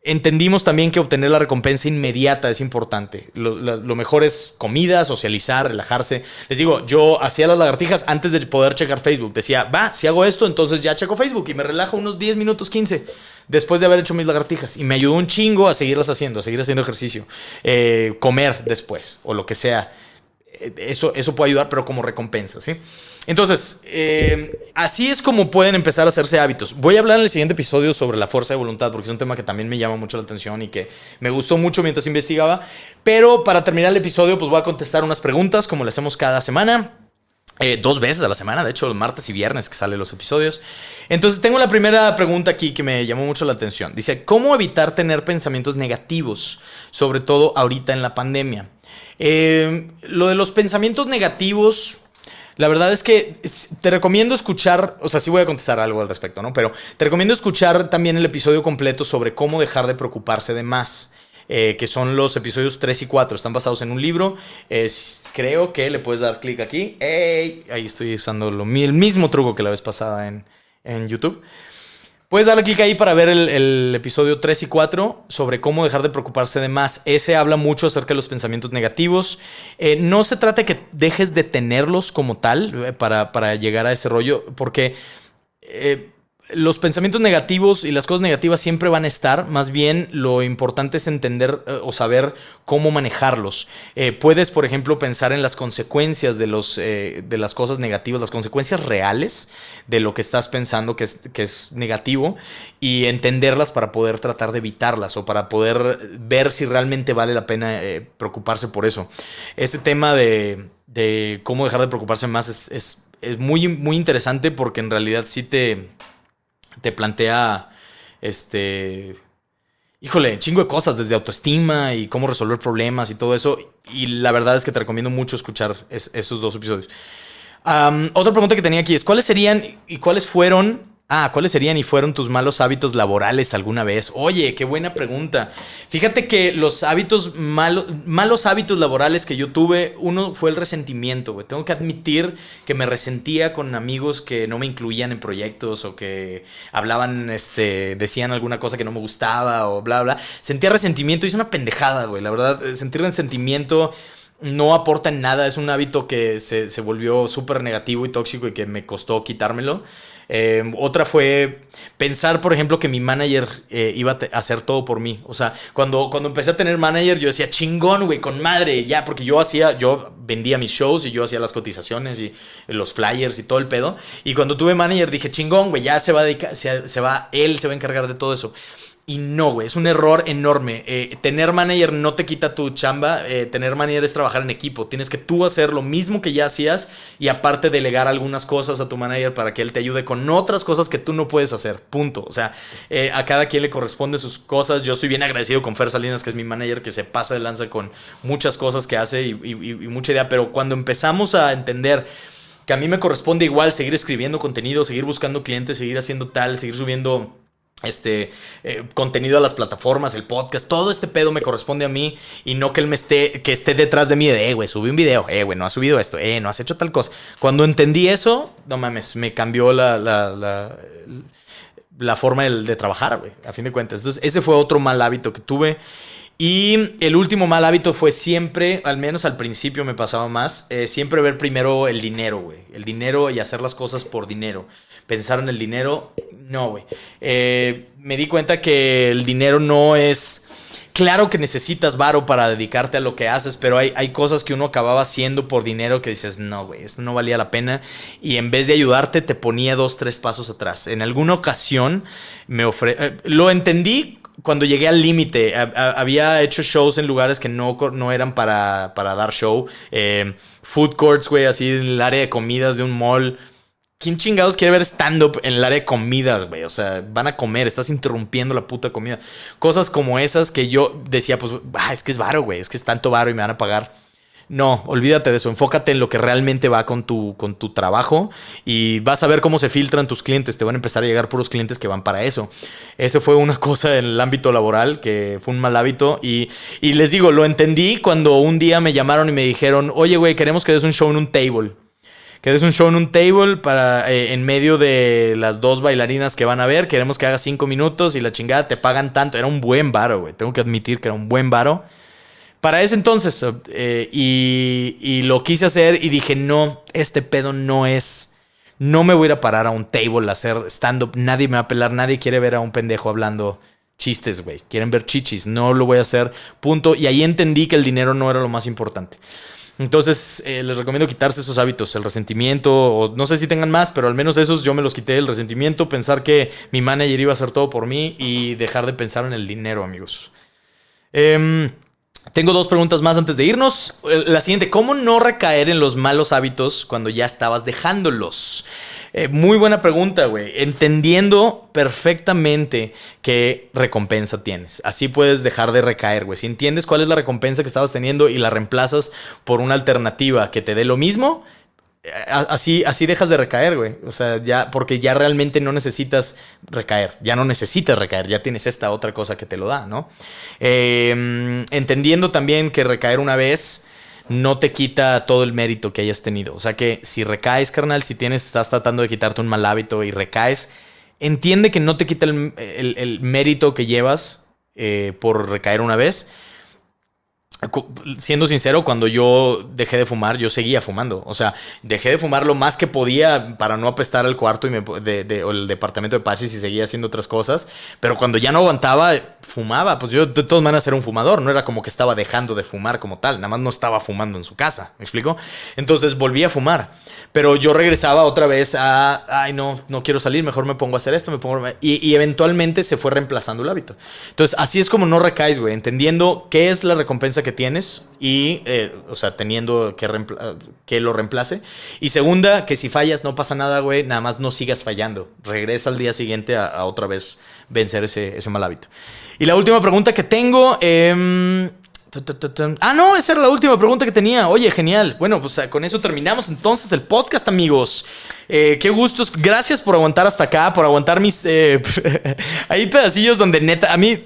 Entendimos también que obtener la recompensa inmediata es importante. Lo mejor es comida, socializar, relajarse. Les digo, yo hacía las lagartijas antes de poder checar Facebook. Decía, si hago esto, entonces ya checo Facebook y me relajo unos 10 minutos, 15 después de haber hecho mis lagartijas. Y me ayudó un chingo a seguirlas haciendo, a seguir haciendo ejercicio. Comer después o lo que sea. Eso puede ayudar, pero como recompensa, ¿sí? Entonces, así es como pueden empezar a hacerse hábitos. Voy a hablar en el siguiente episodio sobre la fuerza de voluntad, porque es un tema que también me llama mucho la atención y que me gustó mucho mientras investigaba. Pero para terminar el episodio, pues voy a contestar unas preguntas, como le hacemos cada semana. 2 veces a la semana, de hecho, los martes y viernes que salen los episodios. Entonces, tengo la primera pregunta aquí que me llamó mucho la atención. Dice, ¿cómo evitar tener pensamientos negativos, sobre todo ahorita en la pandemia? Lo de los pensamientos negativos, la verdad es que te recomiendo escuchar, o sea, sí voy a contestar algo al respecto, ¿no? Pero te recomiendo escuchar también el episodio completo sobre cómo dejar de preocuparse de más, que son los episodios 3 y 4, están basados en un libro. Creo que le puedes dar clic aquí. ¡Ey! Ahí estoy usando el mismo truco que la vez pasada en YouTube. Puedes darle clic ahí para ver el episodio 3 y 4 sobre cómo dejar de preocuparse de más. Ese habla mucho acerca de los pensamientos negativos. No se trata de que dejes de tenerlos como tal para llegar a ese rollo, porque los pensamientos negativos y las cosas negativas siempre van a estar. Más bien lo importante es entender o saber cómo manejarlos. Puedes, por ejemplo, pensar en las consecuencias de las cosas negativas, las consecuencias reales de lo que estás pensando que es negativo, y entenderlas para poder tratar de evitarlas o para poder ver si realmente vale la pena preocuparse por eso. Este tema de cómo dejar de preocuparse más es muy, muy interesante, porque en realidad sí te plantea, híjole, chingo de cosas, desde autoestima y cómo resolver problemas y todo eso. Y la verdad es que te recomiendo mucho escuchar esos 2 episodios. Otra pregunta que tenía aquí es, ¿cuáles serían y fueron tus malos hábitos laborales alguna vez? Oye, qué buena pregunta. Fíjate que los malos hábitos laborales que yo tuve, uno fue el resentimiento, güey. Tengo que admitir que me resentía con amigos que no me incluían en proyectos, o que hablaban, decían alguna cosa que no me gustaba o bla, bla. Sentía resentimiento y es una pendejada, güey. La verdad, sentir resentimiento no aporta en nada. Es un hábito que se volvió súper negativo y tóxico y que me costó quitármelo. Otra fue pensar, por ejemplo, que mi manager iba a hacer todo por mí. O sea, cuando empecé a tener manager, yo decía, chingón, güey, con madre, ya, porque yo vendía mis shows y yo hacía las cotizaciones y los flyers y todo el pedo. Y cuando tuve manager dije, chingón, güey, ya él se va a encargar de todo eso. Y no, güey, es un error enorme. Tener manager no te quita tu chamba. Tener manager es trabajar en equipo. Tienes que tú hacer lo mismo que ya hacías, y aparte delegar algunas cosas a tu manager para que él te ayude con otras cosas que tú no puedes hacer. Punto. O sea, a cada quien le corresponde sus cosas. Yo estoy bien agradecido con Fer Salinas, que es mi manager, que se pasa de lanza con muchas cosas que hace y mucha idea. Pero cuando empezamos a entender que a mí me corresponde igual seguir escribiendo contenido, seguir buscando clientes, seguir haciendo seguir subiendo contenido a las plataformas, el podcast, todo este pedo me corresponde a mí, y no que él que esté detrás de mí de, güey, subí un video, güey, no has subido esto, no has hecho tal cosa. Cuando entendí eso, no mames, me cambió la forma de trabajar, güey, a fin de cuentas. Entonces, ese fue otro mal hábito que tuve. Y el último mal hábito fue siempre, al menos al principio me pasaba más, siempre ver primero el dinero, güey. El dinero y hacer las cosas por dinero. Pensar en el dinero, no, güey. Me di cuenta que el dinero no es... Claro que necesitas varo para dedicarte a lo que haces, pero hay cosas que uno acababa haciendo por dinero que dices, no, güey, esto no valía la pena. Y en vez de ayudarte, te ponía 2, 3 pasos atrás. En alguna ocasión lo entendí cuando llegué al límite. Había hecho shows en lugares que no eran para dar show. Food courts, güey, así en el área de comidas de un mall. ¿Quién chingados quiere ver stand-up en el área de comidas, güey? O sea, van a comer, estás interrumpiendo la puta comida. Cosas como esas que yo decía, pues, es que es varo, güey, es que es tanto varo y me van a pagar. No, olvídate de eso, enfócate en lo que realmente va con tu trabajo, y vas a ver cómo se filtran tus clientes. Te van a empezar a llegar puros clientes que van para eso. Eso fue una cosa en el ámbito laboral que fue un mal hábito, y les digo, lo entendí cuando un día me llamaron y me dijeron, oye, güey, queremos que des un show en un table. Para en medio de las 2 bailarinas que van a ver. Queremos que hagas 5 minutos y la chingada, te pagan tanto. Era un buen varo, güey. Tengo que admitir que era un buen varo para ese entonces. Y lo quise hacer y dije, no, este pedo no es... No me voy a ir a parar a un table a hacer stand-up. Nadie me va a pelar. Nadie quiere ver a un pendejo hablando chistes, güey. Quieren ver chichis. No lo voy a hacer. Punto. Y ahí entendí que el dinero no era lo más importante. Entonces, les recomiendo quitarse esos hábitos, el resentimiento, o no sé si tengan más, pero al menos esos yo me los quité, el resentimiento, pensar que mi manager iba a hacer todo por mí, y dejar de pensar en el dinero, amigos. Tengo 2 preguntas más antes de irnos. La siguiente, ¿cómo no recaer en los malos hábitos cuando ya estabas dejándolos? Muy buena pregunta, güey. Entendiendo perfectamente qué recompensa tienes. Así puedes dejar de recaer, güey. Si entiendes cuál es la recompensa que estabas teniendo y la reemplazas por una alternativa que te dé lo mismo, así dejas de recaer, güey. O sea, porque ya realmente no necesitas recaer. Ya no necesitas recaer. Ya tienes esta otra cosa que te lo da, ¿no? Entendiendo también que recaer una vez no te quita todo el mérito que hayas tenido. O sea que si recaes, carnal, si estás tratando de quitarte un mal hábito y recaes, entiende que no te quita el mérito que llevas por recaer una vez. siendo sincero, cuando yo dejé de fumar, yo seguía fumando. O sea, dejé de fumar lo más que podía para no apestar el cuarto o el departamento de Pachis y seguía haciendo otras cosas. Pero cuando ya no aguantaba, fumaba. Pues yo de todas maneras era un fumador. No era como que estaba dejando de fumar como tal. Nada más no estaba fumando en su casa. ¿Me explico? Entonces volví a fumar. Pero yo regresaba otra vez a, ay, no quiero salir, mejor me pongo a hacer esto, y eventualmente se fue reemplazando el hábito. Entonces, así es como no recaes, güey, entendiendo qué es la recompensa que tienes y, o sea, teniendo que lo reemplace. Y segunda, que si fallas no pasa nada, güey, nada más no sigas fallando. Regresa al día siguiente a otra vez vencer ese mal hábito. Y la última pregunta que tengo, no, esa era la última pregunta que tenía. Oye, genial. Bueno, pues con eso terminamos entonces el podcast, amigos. Qué gustos. Gracias por aguantar hasta acá, por aguantar mis... hay pedacillos donde neta... A mí...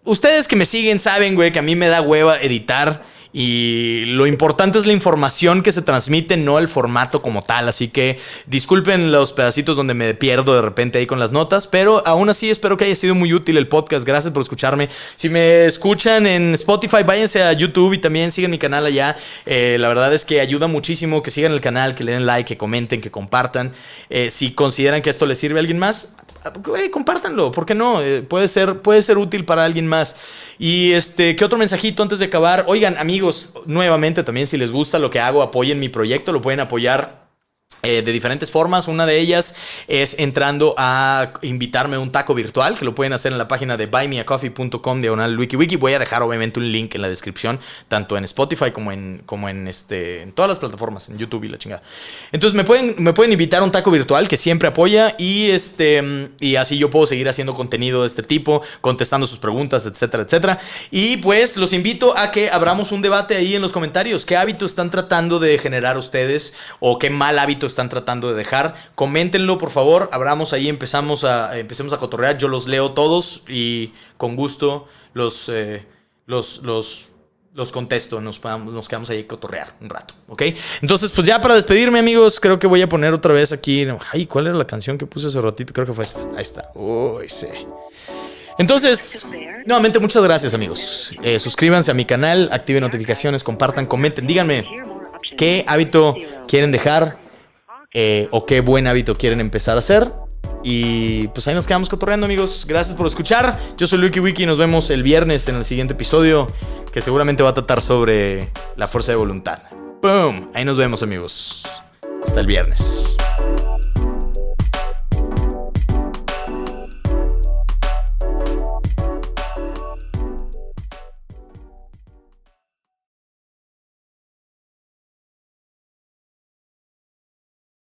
Ustedes que me siguen saben, güey, que a mí me da hueva editar. Y lo importante es la información que se transmite, no el formato como tal. Así que disculpen los pedacitos donde me pierdo de repente ahí con las notas. Pero aún así espero que haya sido muy útil el podcast. Gracias por escucharme. Si me escuchan en Spotify, váyanse a YouTube y también sigan mi canal allá. La verdad es que ayuda muchísimo que sigan el canal, que le den like, que comenten, que compartan. Si consideran que esto les sirve a alguien más, compártanlo. ¿Por qué no? Puede ser útil para alguien más. Y ¿qué otro mensajito antes de acabar? Oigan, amigos, nuevamente también si les gusta lo que hago, apoyen mi proyecto, lo pueden apoyar de diferentes formas. Una de ellas es entrando a invitarme a un taco virtual, que lo pueden hacer en la página de buymeacoffee.com/WikiWiki. Voy a dejar obviamente un link en la descripción, tanto en Spotify como en todas las plataformas, en YouTube y la chingada. Entonces me pueden invitar a un taco virtual que siempre apoya y así yo puedo seguir haciendo contenido de este tipo, contestando sus preguntas, etcétera, etcétera. Y pues los invito a que abramos un debate ahí en los comentarios. ¿Qué hábitos están tratando de generar ustedes o qué mal hábito están tratando de dejar? Coméntenlo, por favor. Abramos ahí, empecemos a cotorrear. Yo los leo todos y con gusto los contesto. Nos quedamos ahí a cotorrear un rato, ¿ok? Entonces, pues ya para despedirme, amigos, creo que voy a poner otra vez aquí. Ay, ¿cuál era la canción que puse hace ratito? Creo que fue esta. Ahí está. Uy, sí. Entonces, nuevamente, muchas gracias, amigos. Suscríbanse a mi canal, activen notificaciones, compartan, comenten. Díganme qué hábito quieren dejar. O qué buen hábito quieren empezar a hacer. Y pues ahí nos quedamos cotorreando, amigos. Gracias por escuchar. Yo soy WikiWiki y nos vemos el viernes en el siguiente episodio, que seguramente va a tratar sobre la fuerza de voluntad. ¡Boom! Ahí nos vemos, amigos. Hasta el viernes.